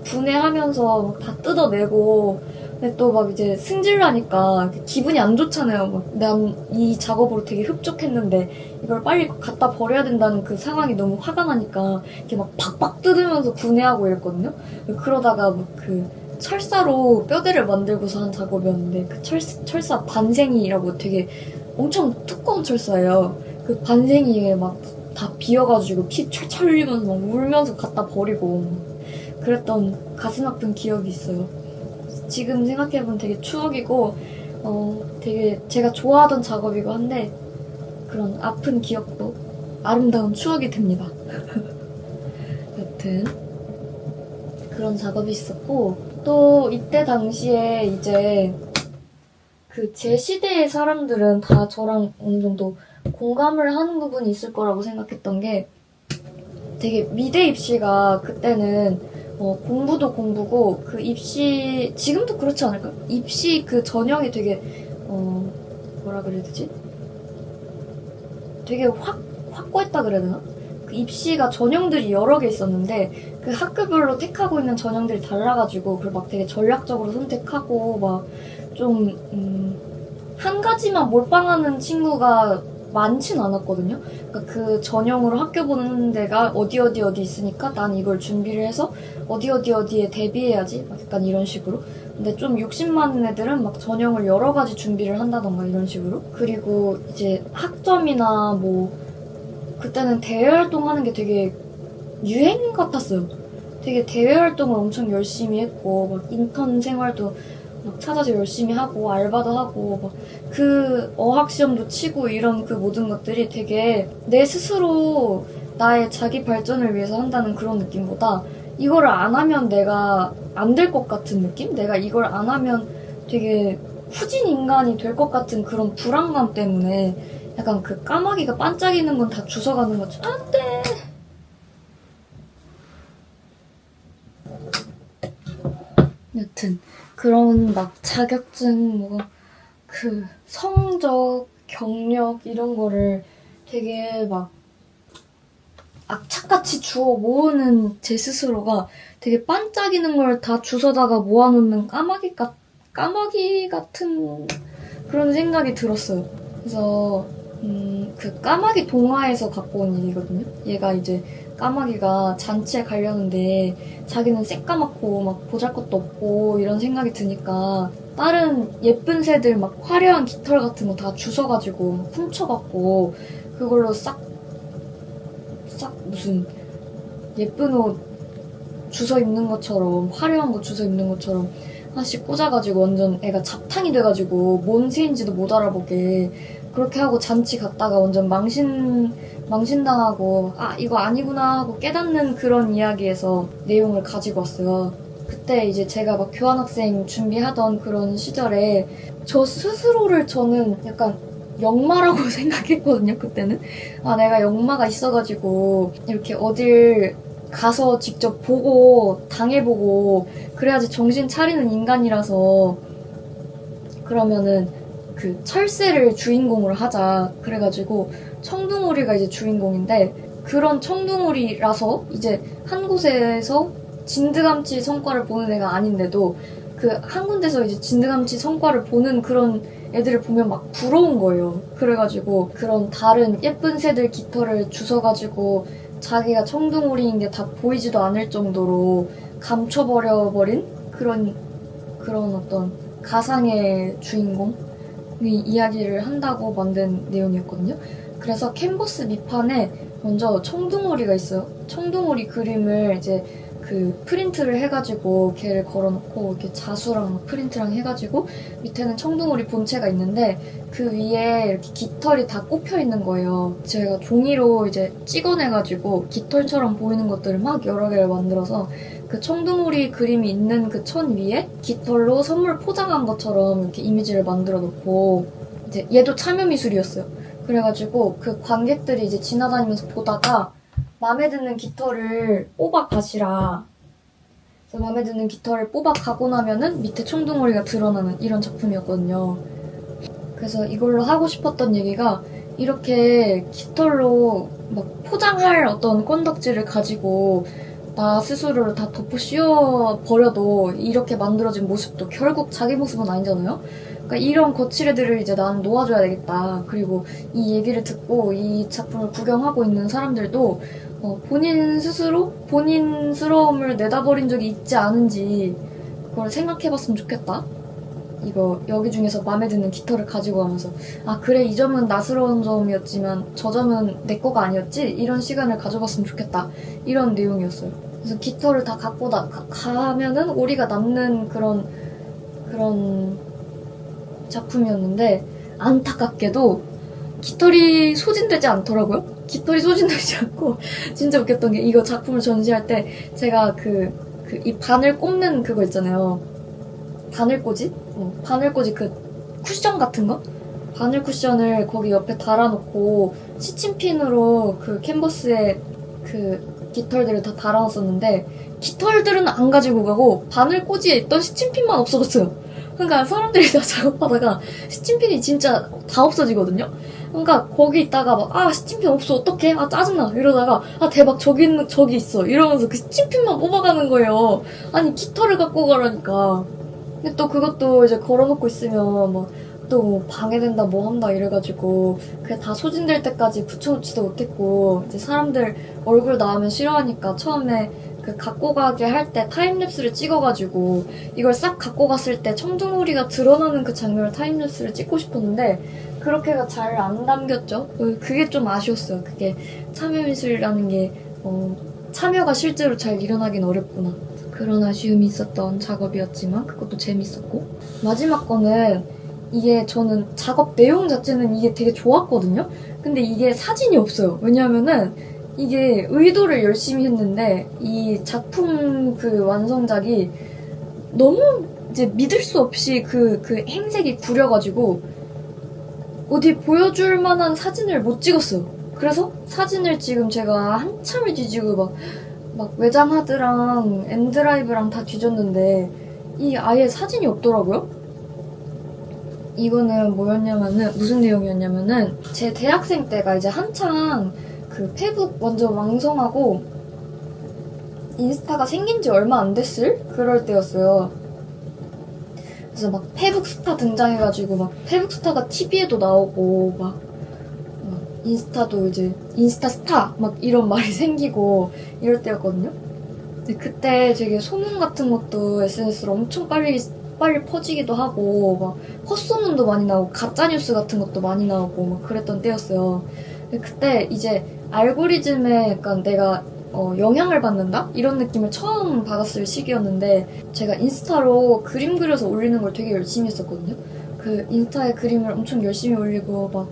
분해하면서 막 다 뜯어내고 근데 또 막 이제 승질나니까 기분이 안 좋잖아요. 막 난 이 작업으로 되게 흡족했는데 이걸 빨리 갖다 버려야 된다는 그 상황이 너무 화가 나니까 이렇게 막 팍팍 뜯으면서 분해하고 이랬거든요. 그러다가 막 그 철사로 뼈대를 만들고서 한 작업이었는데 그 철사 반생이라고 되게 엄청 두꺼운 철사예요. 그 반생이에 막 다 비어가지고 피 철철 흘리면서 막 울면서 갖다 버리고 그랬던 가슴 아픈 기억이 있어요. 지금 생각해보면 되게 추억이고 되게 제가 좋아하던 작업이고 한데 그런 아픈 기억도 아름다운 추억이 됩니다. 여튼 그런 작업이 있었고 또 이때 당시에 이제 그 제 시대의 사람들은 다 저랑 어느 정도 공감을 하는 부분이 있을 거라고 생각했던 게 되게 미대 입시가 그때는 공부도 공부고 그 입시 지금도 그렇지 않을까요? 입시 그 전형이 되게 뭐라 그래야 되지? 되게 확고했다 그래야 되나? 그 입시가 전형들이 여러 개 있었는데 그 학교별로 택하고 있는 전형들이 달라가지고 그걸 막 되게 전략적으로 선택하고 막 좀 한 가지만 몰빵하는 친구가 많진 않았거든요. 그러니까 그 전형으로 학교 보는 데가 어디 있으니까 난 이걸 준비를 해서 어디에 대비해야지. 막 약간 이런 식으로. 근데 좀 욕심 많은 애들은 막 전형을 여러 가지 준비를 한다던가 이런 식으로. 그리고 이제 학점이나 뭐 그때는 대외 활동하는 게 되게 유행 같았어요. 되게 대외 활동을 엄청 열심히 했고 막 인턴 생활도 막 찾아서 열심히 하고 알바도 하고 막 그 어학시험도 치고 이런 그 모든 것들이 되게 내 스스로 나의 자기 발전을 위해서 한다는 그런 느낌보다 이거를 안 하면 내가 안 될 것 같은 느낌? 내가 이걸 안 하면 되게 후진 인간이 될 것 같은 그런 불안감 때문에 약간 그 까마귀가 반짝이는 건 다 주워가는 것처럼 안 돼! 여튼 그런 막 자격증 뭐 그 성적 경력 이런 거를 되게 막 악착같이 주워 모으는 제 스스로가 되게 반짝이는 걸 다 주워다가 모아놓는 까마귀 같은 그런 생각이 들었어요. 그래서 그 까마귀 동화에서 갖고 온 일이거든요. 얘가 이제 까마귀가 잔치에 가려는데 자기는 새까맣고 막 보잘것도 없고 이런 생각이 드니까 다른 예쁜 새들 막 화려한 깃털 같은 거 다 주워가지고 훔쳐갖고 그걸로 싹 무슨 예쁜 옷 주워 입는 것처럼 화려한 거 주워 입는 것처럼 하나씩 꽂아가지고 완전 애가 잡탕이 돼가지고 뭔 새인지도 못 알아보게 그렇게 하고 잔치 갔다가 완전 망신당하고 아 이거 아니구나 하고 깨닫는 그런 이야기에서 내용을 가지고 왔어요. 그때 이제 제가 막 교환학생 준비하던 그런 시절에 저 스스로를 저는 약간 역마라고 생각했거든요, 그때는. 아, 내가 역마가 있어가지고 이렇게 어딜 가서 직접 보고 당해보고 그래야지 정신 차리는 인간이라서 그러면은 그 철새를 주인공으로 하자. 그래가지고 청둥오리가 이제 주인공인데 그런 청둥오리라서 이제 한 곳에서 진드감치 성과를 보는 애가 아닌데도 그 한 군데서 이제 진드감치 성과를 보는 그런 애들을 보면 막 부러운 거예요. 그래가지고 그런 다른 예쁜 새들 깃털을 주워가지고 자기가 청둥오리인 게 다 보이지도 않을 정도로 감춰버려버린 그런 어떤 가상의 주인공이 이야기를 한다고 만든 내용이었거든요. 그래서 캔버스 밑판에 먼저 청둥오리가 있어요. 청둥오리 그림을 이제 그 프린트를 해가지고 걔를 걸어놓고 이렇게 자수랑 프린트랑 해가지고 밑에는 청둥오리 본체가 있는데 그 위에 이렇게 깃털이 다 꼽혀 있는 거예요. 제가 종이로 이제 찍어내가지고 깃털처럼 보이는 것들을 막 여러 개를 만들어서 그 청둥오리 그림이 있는 그 천 위에 깃털로 선물 포장한 것처럼 이렇게 이미지를 만들어 놓고 이제 얘도 참여 미술이었어요. 그래가지고 그 관객들이 이제 지나다니면서 보다가 마음에 드는 깃털을 뽑아 가시라. 그래서 마음에 드는 깃털을 뽑아 가고 나면은 밑에 청둥오리가 드러나는 이런 작품이었거든요. 그래서 이걸로 하고 싶었던 얘기가 이렇게 깃털로 막 포장할 어떤 건덕지를 가지고 나 스스로를 다 덮어 씌워 버려도 이렇게 만들어진 모습도 결국 자기 모습은 아니잖아요? 그러니까 이런 거칠 애들을 이제 나는 놓아줘야 되겠다. 그리고 이 얘기를 듣고 이 작품을 구경하고 있는 사람들도 본인 스스로 본인스러움을 내다버린 적이 있지 않은지 그걸 생각해봤으면 좋겠다. 이거 여기 중에서 마음에 드는 깃털을 가지고 가면서 아 그래 이 점은 나스러운 점이었지만 저 점은 내 거가 아니었지? 이런 시간을 가져봤으면 좋겠다. 이런 내용이었어요. 그래서 깃털을 다 갖고 가면은 오리가 남는 그런 작품이었는데 안타깝게도 깃털이 소진되지 않더라고요. 깃털이 소진되지 않고 진짜 웃겼던 게 이거 작품을 전시할 때 제가 이 바늘 꼽는 그거 있잖아요. 바늘꽂이? 바늘꽂이 그 쿠션 같은 거? 바늘 쿠션을 거기 옆에 달아놓고 시침핀으로 그 캔버스에 그 깃털들을 다 달아놨었는데 깃털들은 안 가지고 가고 바늘꽂이에 있던 시침핀만 없어졌어요. 그러니까 사람들이 다 작업하다가 시침핀이 진짜 다 없어지거든요? 그러니까 거기 있다가 막 아 시침핀 없어 어떡해? 아 짜증나 이러다가 아 대박 저기 있어 이러면서 그 시침핀만 뽑아가는 거예요. 아니 깃털을 갖고 가라니까. 근데 또 그것도 이제 걸어놓고 있으면 막 또 방해된다 뭐 한다 이래가지고 그게 다 소진될 때까지 붙여놓지도 못했고 이제 사람들 얼굴 나오면 싫어하니까 처음에 그 갖고 가게 할 때 타임랩스를 찍어가지고 이걸 싹 갖고 갔을 때 청둥오리가 드러나는 그 장면을 타임랩스를 찍고 싶었는데 그렇게가 잘 안 담겼죠. 그게 좀 아쉬웠어요. 그게 참여미술이라는 게 참여가 실제로 잘 일어나긴 어렵구나. 그런 아쉬움이 있었던 작업이었지만 그것도 재밌었고 마지막 거는 이게 저는 작업 내용 자체는 이게 되게 좋았거든요. 근데 이게 사진이 없어요. 왜냐하면은 이게 의도를 열심히 했는데 이 작품 그 완성작이 너무 이제 믿을 수 없이 그 행색이 구려가지고 어디 보여줄 만한 사진을 못 찍었어요. 그래서 사진을 지금 제가 한참을 뒤지고 막 외장하드랑 엔드라이브랑 다 뒤졌는데 이 아예 사진이 없더라고요. 이거는 뭐였냐면은 무슨 내용이었냐면은 제 대학생 때가 이제 한창 그 페북 완전 왕성하고 인스타가 생긴 지 얼마 안 됐을 그럴 때였어요. 그래서 막 페북 스타 등장해가지고 막 페북 스타가 TV에도 나오고 막 인스타도 이제 인스타 스타 막 이런 말이 생기고 이럴 때였거든요. 근데 그때 되게 소문 같은 것도 SNS로 엄청 빨리 퍼지기도 하고 막 헛소문도 많이 나오고 가짜뉴스 같은 것도 많이 나오고 막 그랬던 때였어요. 근데 그때 이제 알고리즘에 약간 내가 영향을 받는다? 이런 느낌을 처음 받았을 시기였는데 제가 인스타로 그림 그려서 올리는 걸 되게 열심히 했었거든요. 그 인스타에 그림을 엄청 열심히 올리고 막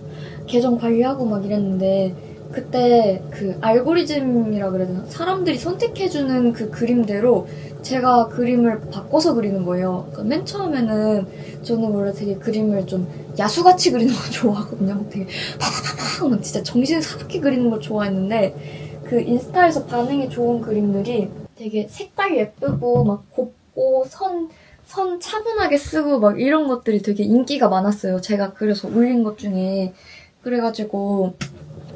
계정 관리하고 막 이랬는데 그때 그 알고리즘이라 그래야 되나? 사람들이 선택해주는 그 그림대로 제가 그림을 바꿔서 그리는 거예요. 그러니까 맨 처음에는 저는 원래 되게 그림을 좀 야수같이 그리는 걸 좋아하거든요. 막 되게 막 진짜 정신 사납게 그리는 걸 좋아했는데 그 인스타에서 반응이 좋은 그림들이 되게 색깔 예쁘고 막 곱고 선 차분하게 쓰고 막 이런 것들이 되게 인기가 많았어요. 제가 그래서 올린 것 중에. 그래가지고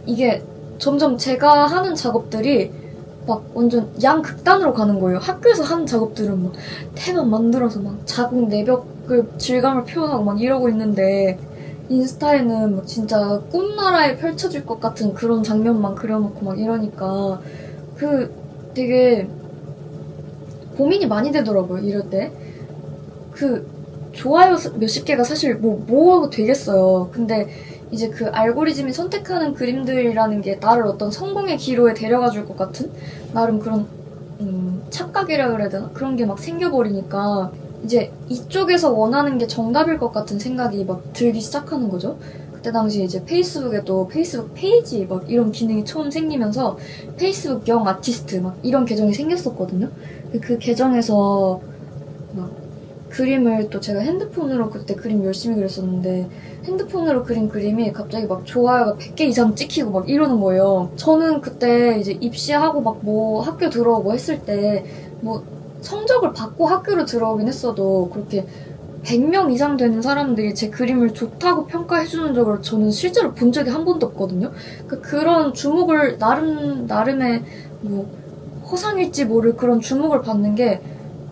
이게 점점 제가 하는 작업들이 막 완전 양극단으로 가는 거예요. 학교에서 하는 작업들은 막 테만 만들어서 막 자국 내벽을 질감을 표현하고 막 이러고 있는데 인스타에는 막 진짜 꿈나라에 펼쳐질 것 같은 그런 장면만 그려놓고 막 이러니까 그 되게 고민이 많이 되더라고요. 이럴 때. 그 좋아요 몇십 개가 사실 뭐하고 되겠어요. 근데 이제 그 알고리즘이 선택하는 그림들이라는 게 나를 어떤 성공의 기로에 데려가 줄 것 같은 나름 그런 착각이라 그래야 되나? 그런 게 막 생겨버리니까 이제 이쪽에서 원하는 게 정답일 것 같은 생각이 막 들기 시작하는 거죠. 그때 당시 이제 페이스북에도 페이스북 페이지 막 이런 기능이 처음 생기면서 페이스북 영 아티스트 막 이런 계정이 생겼었거든요. 그 계정에서 막 그림을 또 제가 핸드폰으로 그때 그림 열심히 그렸었는데 핸드폰으로 그린 그림이 갑자기 막 좋아요가 100개 이상 찍히고 막 이러는 거예요. 저는 그때 이제 입시하고 막 뭐 학교 들어오고 했을 때 뭐 성적을 받고 학교로 들어오긴 했어도 그렇게 100명 이상 되는 사람들이 제 그림을 좋다고 평가해주는 적을 저는 실제로 본 적이 한 번도 없거든요. 그런 주목을 나름의 뭐 허상일지 모를 그런 주목을 받는 게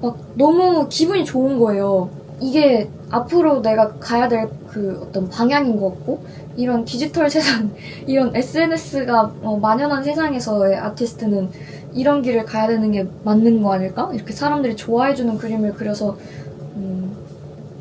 막 너무 기분이 좋은 거예요. 이게 앞으로 내가 가야 될 그 어떤 방향인 것 같고 이런 디지털 세상, 이런 SNS가 만연한 세상에서의 아티스트는 이런 길을 가야 되는 게 맞는 거 아닐까? 이렇게 사람들이 좋아해주는 그림을 그려서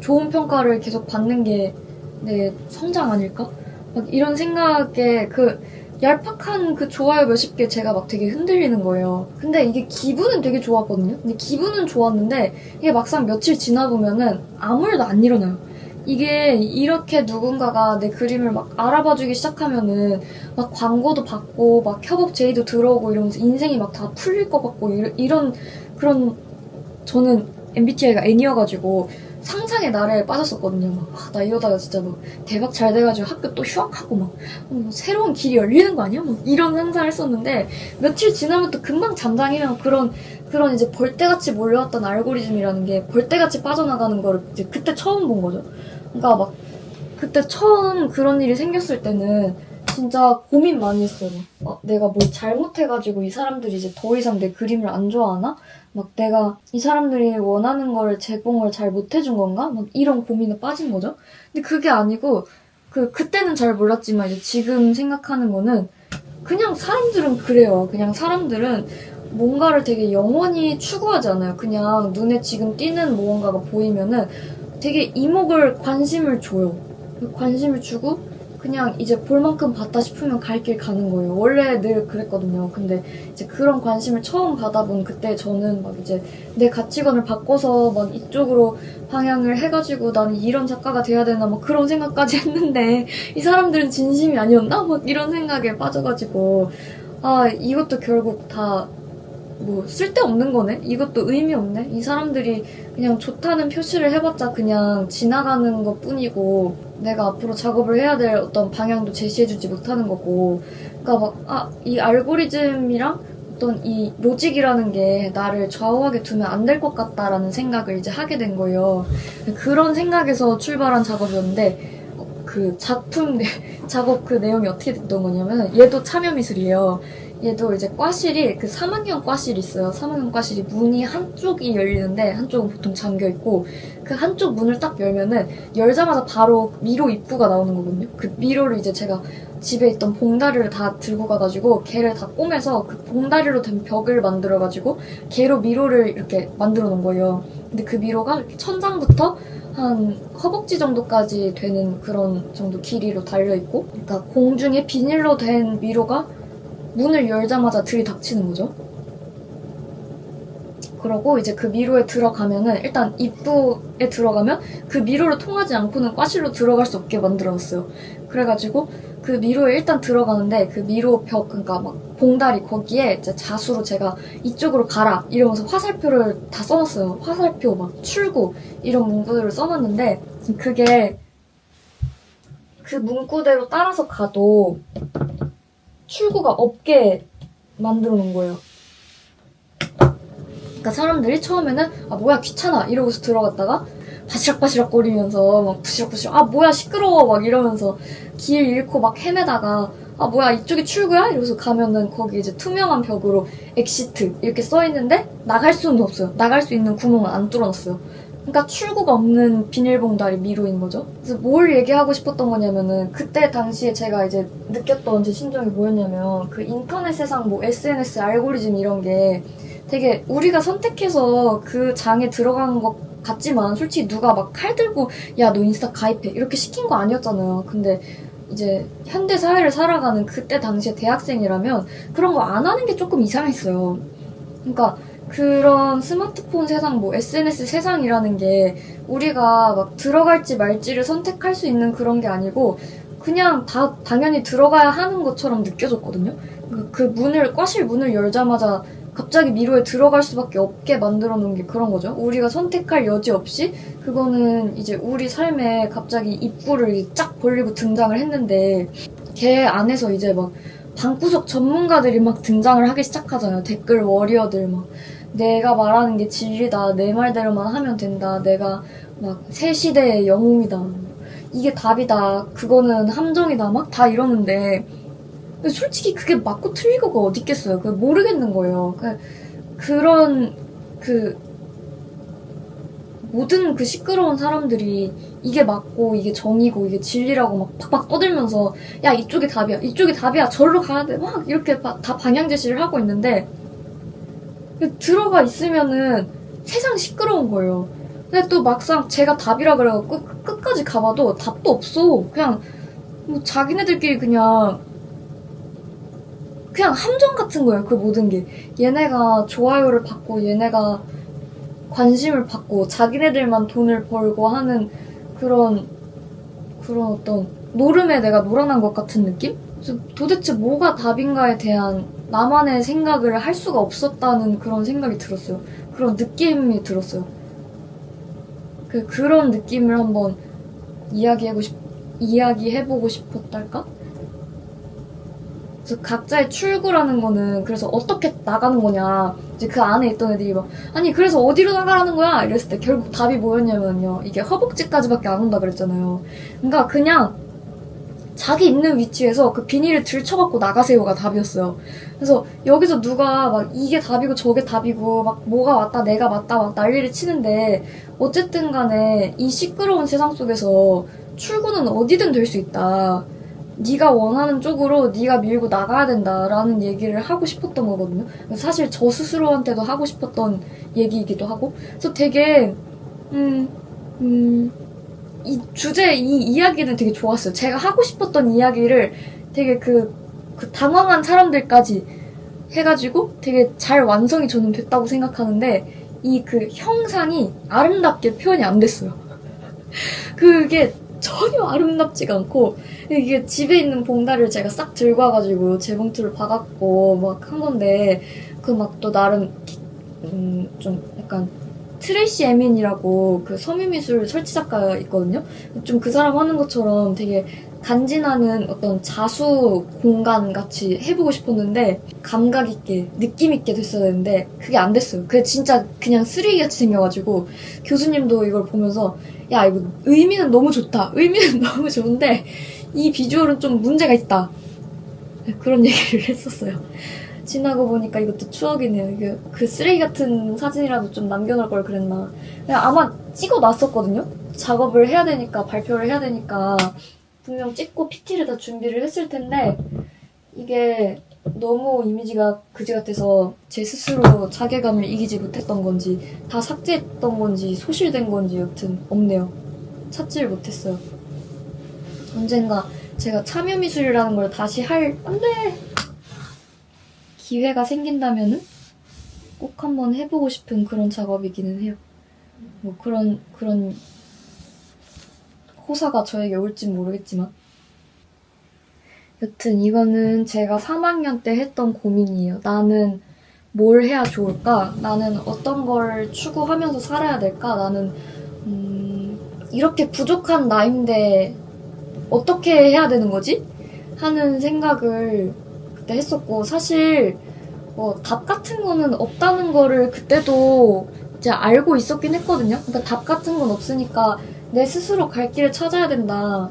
좋은 평가를 계속 받는 게 내 성장 아닐까? 막 이런 생각에 그 얄팍한 그 좋아요 몇십 개 제가 막 되게 흔들리는 거예요. 근데 이게 기분은 되게 좋았거든요. 근데 기분은 좋았는데 이게 막상 며칠 지나보면은 아무 일도 안 일어나요. 이게 이렇게 누군가가 내 그림을 막 알아봐주기 시작하면은 막 광고도 받고 막 협업 제의도 들어오고 이러면서 인생이 막 다 풀릴 것 같고 이런 그런 저는 MBTI가 N이어가지고 상상의 나래에 빠졌었거든요. 막, 나 이러다가 진짜 막 대박 잘 돼가지고 학교 또 휴학하고 막 새로운 길이 열리는 거 아니야? 막 이런 상상을 했었는데 며칠 지나면 또 금방 잠잠이면 그런 이제 벌떼같이 몰려왔던 알고리즘이라는 게 벌떼같이 빠져나가는 거를 이제 그때 처음 본 거죠. 그러니까 막 그때 처음 그런 일이 생겼을 때는 진짜 고민 많이 했어요. 내가 뭘 잘못해가지고 이 사람들이 이제 더 이상 내 그림을 안 좋아하나? 막 내가 이 사람들이 원하는 걸 제공을 잘 못해준 건가? 막 이런 고민에 빠진 거죠. 근데 그게 아니고 그때는 잘 몰랐지만 이제 지금 생각하는 거는 그냥 사람들은 그래요. 그냥 사람들은 뭔가를 되게 영원히 추구하지 않아요. 그냥 눈에 지금 띄는 무언가가 보이면은 되게 이목을 관심을 줘요. 관심을 주고 그냥 이제 볼 만큼 봤다 싶으면 갈 길 가는 거예요. 원래 늘 그랬거든요. 근데 이제 그런 관심을 처음 받아본 그때 저는 막 이제 내 가치관을 바꿔서 막 이쪽으로 방향을 해가지고 나는 이런 작가가 돼야 되나 막 그런 생각까지 했는데 이 사람들은 진심이 아니었나? 막 이런 생각에 빠져가지고 이것도 결국 다 뭐 쓸데없는 거네? 이것도 의미 없네? 이 사람들이 그냥 좋다는 표시를 해봤자 그냥 지나가는 것 뿐이고 내가 앞으로 작업을 해야 될 어떤 방향도 제시해주지 못하는 거고 그러니까 막 이 알고리즘이랑 어떤 이 로직이라는 게 나를 좌우하게 두면 안 될 것 같다라는 생각을 이제 하게 된 거예요. 그런 생각에서 출발한 작업이었는데 그 작업 그 내용이 어떻게 됐던 거냐면 얘도 참여미술이에요. 얘도 이제 과실이 그 3학년 과실이 있어요. 3학년 과실이 문이 한쪽이 열리는데 한쪽은 보통 잠겨 있고 그 한쪽 문을 딱 열면은 열자마자 바로 미로 입구가 나오는 거거든요. 그 미로를 이제 제가 집에 있던 봉다리를 다 들고 가가지고 걔를 다 꼬매서 그 봉다리로 된 벽을 만들어가지고 걔로 미로를 이렇게 만들어 놓은 거예요. 근데 그 미로가 이렇게 천장부터 한 허벅지 정도까지 되는 그런 정도 길이로 달려있고 그러니까 공중에 비닐로 된 미로가 문을 열자마자 들이닥치는 거죠. 그러고 이제 그 미로에 들어가면은 일단 입구에 들어가면 그 미로를 통하지 않고는 과실로 들어갈 수 없게 만들어놨어요. 그래가지고 그 미로에 일단 들어가는데 그 미로 벽 그러니까 막 봉다리 거기에 이제 자수로 제가 이쪽으로 가라 이러면서 화살표를 다 써놨어요. 화살표 막 출구 이런 문구들을 써놨는데 그게 그 문구대로 따라서 가도 출구가 없게 만들어 놓은 거예요. 그러니까 사람들이 처음에는 아 뭐야 귀찮아 이러고서 들어갔다가 바시락바시락 거리면서 막 부시락부시락 아 뭐야 시끄러워 막 이러면서 길 잃고 막 헤매다가 아 뭐야 이쪽이 출구야? 이러면서 가면은 거기 이제 투명한 벽으로 엑시트 이렇게 써있는데 나갈 수는 없어요. 나갈 수 있는 구멍은 안 뚫어놨어요. 그러니까 출구가 없는 비닐봉다리 미로인 거죠. 그래서 뭘 얘기하고 싶었던 거냐면은 그때 당시에 제가 이제 느꼈던 제 심정이 뭐였냐면 그 인터넷 세상 뭐 SNS 알고리즘 이런 게 되게 우리가 선택해서 그 장에 들어간 것 같지만 솔직히 누가 막 칼 들고 야 너 인스타 가입해 이렇게 시킨 거 아니었잖아요. 근데 이제 현대 사회를 살아가는 그때 당시에 대학생이라면 그런 거 안 하는 게 조금 이상했어요. 그러니까 그런 스마트폰 세상, 뭐 SNS 세상이라는 게 우리가 막 들어갈지 말지를 선택할 수 있는 그런 게 아니고 그냥 다 당연히 들어가야 하는 것처럼 느껴졌거든요. 그 문을, 과실 문을 열자마자 갑자기 미로에 들어갈 수밖에 없게 만들어 놓은 게 그런 거죠. 우리가 선택할 여지 없이 그거는 이제 우리 삶에 갑자기 입구를 쫙 벌리고 등장을 했는데 걔 안에서 이제 막 방구석 전문가들이 막 등장을 하기 시작하잖아요. 댓글 워리어들 막 내가 말하는 게 진리다. 내 말대로만 하면 된다. 내가 막 새 시대의 영웅이다. 이게 답이다. 그거는 함정이다. 막 다 이러는데 솔직히 그게 맞고 틀리고가 어디 있겠어요. 그 모르겠는 거예요. 그런 모든 그 시끄러운 사람들이 이게 맞고 이게 정이고 이게 진리라고 막 팍팍 떠들면서 야 이쪽이 답이야 이쪽이 답이야 절로 가야 돼 막 이렇게 다 방향 제시를 하고 있는데 들어가 있으면은 세상 시끄러운 거예요. 근데 또 막상 제가 답이라 그래갖고 끝까지 가봐도 답도 없어. 그냥 뭐 자기네들끼리 그냥 함정 같은 거예요. 그 모든 게 얘네가 좋아요를 받고 얘네가 관심을 받고 자기네들만 돈을 벌고 하는 그런 어떤 노름에 내가 놀아난 것 같은 느낌? 그래서 도대체 뭐가 답인가에 대한 나만의 생각을 할 수가 없었다는 그런 생각이 들었어요. 그런 느낌이 들었어요. 그런 느낌을 한번 이야기해보고 싶었달까? 그래서 각자의 출구라는 거는 그래서 어떻게 나가는 거냐 이제 그 안에 있던 애들이 막 아니 그래서 어디로 나가라는 거야 이랬을 때 결국 답이 뭐였냐면요 이게 허벅지까지밖에 안 온다 그랬잖아요. 그러니까 그냥 자기 있는 위치에서 그 비닐을 들쳐갖고 나가세요가 답이었어요. 그래서 여기서 누가 막 이게 답이고 저게 답이고 막 뭐가 맞다 내가 맞다 막 난리를 치는데 어쨌든 간에 이 시끄러운 세상 속에서 출구는 어디든 될 수 있다. 네가 원하는 쪽으로 네가 밀고 나가야 된다라는 얘기를 하고 싶었던 거거든요. 사실 저 스스로한테도 하고 싶었던 얘기이기도 하고. 그래서 되게 이 주제 이 이야기는 되게 좋았어요. 제가 하고 싶었던 이야기를 되게 그 당황한 사람들까지 해가지고 되게 잘 완성이 저는 됐다고 생각하는데 이 그 형상이 아름답게 표현이 안 됐어요. 그게 전혀 아름답지가 않고 이게 집에 있는 봉다리를 제가 싹 들고 와가지고 재봉틀을 박았고 막 한 건데 그 막 또 나름 좀 약간 트레이시 에민이라고 그 섬유미술 설치작가 있거든요. 좀 그 사람 하는 것처럼 되게 간지나는 어떤 자수 공간 같이 해보고 싶었는데 감각 있게 느낌 있게 됐어야 되는데 그게 안 됐어요. 그게 진짜 그냥 쓰레기같이 생겨가지고 교수님도 이걸 보면서 야 이거 의미는 너무 좋다. 의미는 너무 좋은데 이 비주얼은 좀 문제가 있다. 그런 얘기를 했었어요. 지나고 보니까 이것도 추억이네요. 이게 그 쓰레기 같은 사진이라도 좀 남겨놓을 걸 그랬나. 그냥 아마 찍어놨었거든요. 작업을 해야 되니까 발표를 해야 되니까 분명 찍고 PT를 다 준비를 했을 텐데 이게 너무 이미지가 그지 같아서 제 스스로 자괴감을 이기지 못했던 건지 다 삭제했던 건지 소실된 건지 여튼 없네요. 찾지를 못했어요. 언젠가 제가 참여미술이라는 걸 다시 할 안돼 기회가 생긴다면은 꼭 한번 해보고 싶은 그런 작업이기는 해요. 뭐 그런 호사가 저에게 올진 모르겠지만. 여튼 이거는 제가 3학년 때 했던 고민이에요. 나는 뭘 해야 좋을까? 나는 어떤 걸 추구하면서 살아야 될까? 나는 이렇게 부족한 나인데 어떻게 해야 되는 거지? 하는 생각을 그때 했었고, 사실 답 같은 거는 없다는 거를 그때도 이제 알고 있었긴 했거든요. 그러니까 답 같은 건 없으니까 내 스스로 갈 길을 찾아야 된다.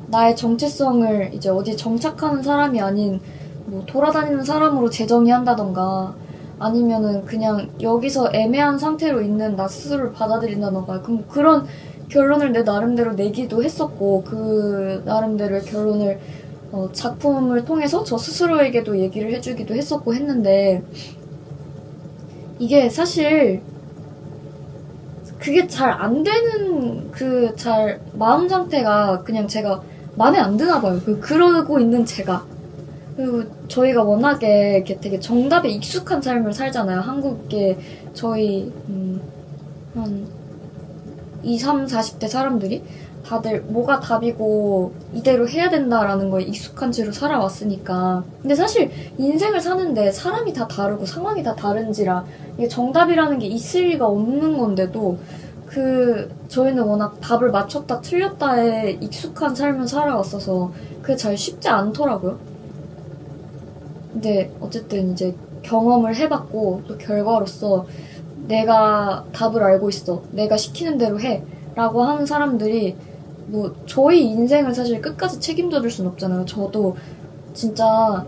나의 정체성을 이제 어디 정착하는 사람이 아닌 뭐 돌아다니는 사람으로 재정의한다던가, 아니면은 그냥 여기서 애매한 상태로 있는 나 스스로를 받아들인다던가, 그럼 그런 결론을 내 나름대로 내기도 했었고, 그 나름대로의 결론을 작품을 통해서 저 스스로에게도 얘기를 해주기도 했었고 했는데, 이게 사실 그게 잘 안 되는 마음 상태가 그냥 제가 마음에 안 드나 봐요. 그러고 있는 제가. 그리고 저희가 워낙에 이렇게 되게 정답에 익숙한 삶을 살잖아요. 한국의 저희 한 20, 30, 40대 사람들이 다들 뭐가 답이고 이대로 해야 된다라는 거에 익숙한 채로 살아왔으니까. 근데 사실 인생을 사는데 사람이 다 다르고 상황이 다 다른지라 이게 정답이라는 게 있을 리가 없는 건데도 저희는 워낙 답을 맞췄다 틀렸다에 익숙한 삶을 살아왔어서 그게 잘 쉽지 않더라고요. 근데 어쨌든 이제 경험을 해봤고 또 결과로서 내가 답을 알고 있어. 내가 시키는 대로 해. 라고 하는 사람들이 뭐 저희 인생을 사실 끝까지 책임져 줄 순 없잖아요. 저도 진짜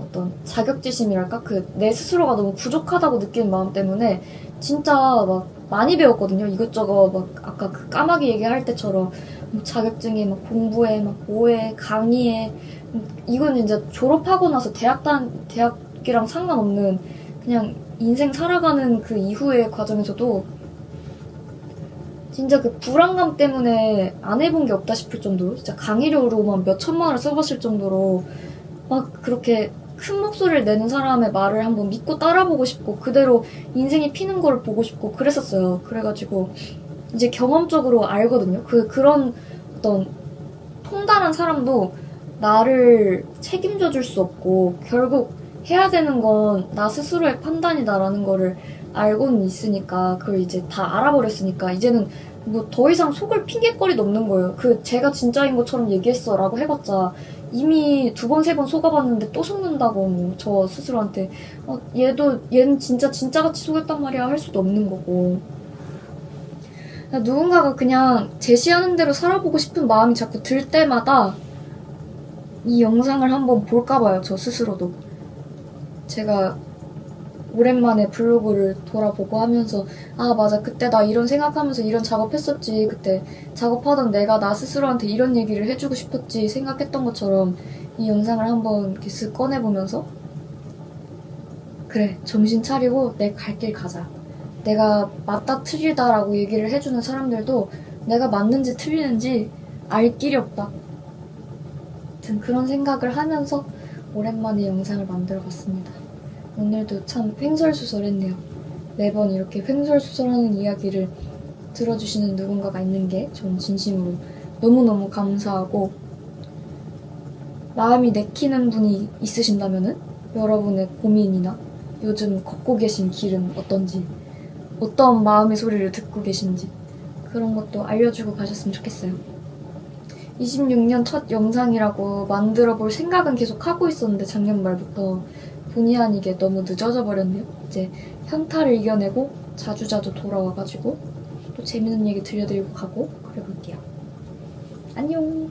어떤 자격지심이랄까? 내 스스로가 너무 부족하다고 느끼는 마음 때문에 진짜 막 많이 배웠거든요. 이것저것 막 아까 까마귀 얘기할 때처럼 뭐 자격증에 막 공부에 막 뭐에 강의에, 이건 이제 졸업하고 나서 대학이랑 상관없는 그냥 인생 살아가는 그 이후의 과정에서도 진짜 불안감 때문에 안 해본 게 없다 싶을 정도로, 진짜 강의료로만 몇 천만 원을 써봤을 정도로 막 그렇게 큰 목소리를 내는 사람의 말을 한번 믿고 따라보고 싶고 그대로 인생이 피는 걸 보고 싶고 그랬었어요. 그래가지고 이제 경험적으로 알거든요. 그런 어떤 통달한 사람도 나를 책임져 줄 수 없고 결국 해야 되는 건 나 스스로의 판단이다라는 거를 알고는 있으니까, 그걸 이제 다 알아버렸으니까 이제는 뭐 더 이상 속을 핑계거리도 없는 거예요. 제가 진짜인 것처럼 얘기했어 라고 해봤자 이미 2번, 3번 속아봤는데 또 속는다고 뭐 저 스스로한테 얘는 진짜같이 속였단 말이야 할 수도 없는 거고. 누군가가 그냥 제시하는 대로 살아보고 싶은 마음이 자꾸 들 때마다 이 영상을 한번 볼까봐요. 저 스스로도. 제가 오랜만에 블로그를 돌아보고 하면서 맞아, 그때 나 이런 생각하면서 이런 작업했었지, 그때 작업하던 내가 나 스스로한테 이런 얘기를 해주고 싶었지 생각했던 것처럼 이 영상을 한번 이렇게 쓱 꺼내보면서 그래, 정신 차리고 내 갈 길 가자. 내가 맞다 틀리다라고 얘기를 해주는 사람들도 내가 맞는지 틀리는지 알 길이 없다. 아무튼 그런 생각을 하면서 오랜만에 영상을 만들어봤습니다. 오늘도 참 횡설수설했네요. 매번 이렇게 횡설수설하는 이야기를 들어주시는 누군가가 있는 게 전 진심으로 너무너무 감사하고, 마음이 내키는 분이 있으신다면은 여러분의 고민이나 요즘 걷고 계신 길은 어떤지, 어떤 마음의 소리를 듣고 계신지 그런 것도 알려주고 가셨으면 좋겠어요. 26년 첫 영상이라고 만들어 볼 생각은 계속 하고 있었는데 작년 말부터 본의 아니게 너무 늦어져 버렸네요. 이제 현타를 이겨내고 자주자주 돌아와가지고 또 재밌는 얘기 들려드리고 가고 그래볼게요. 안녕.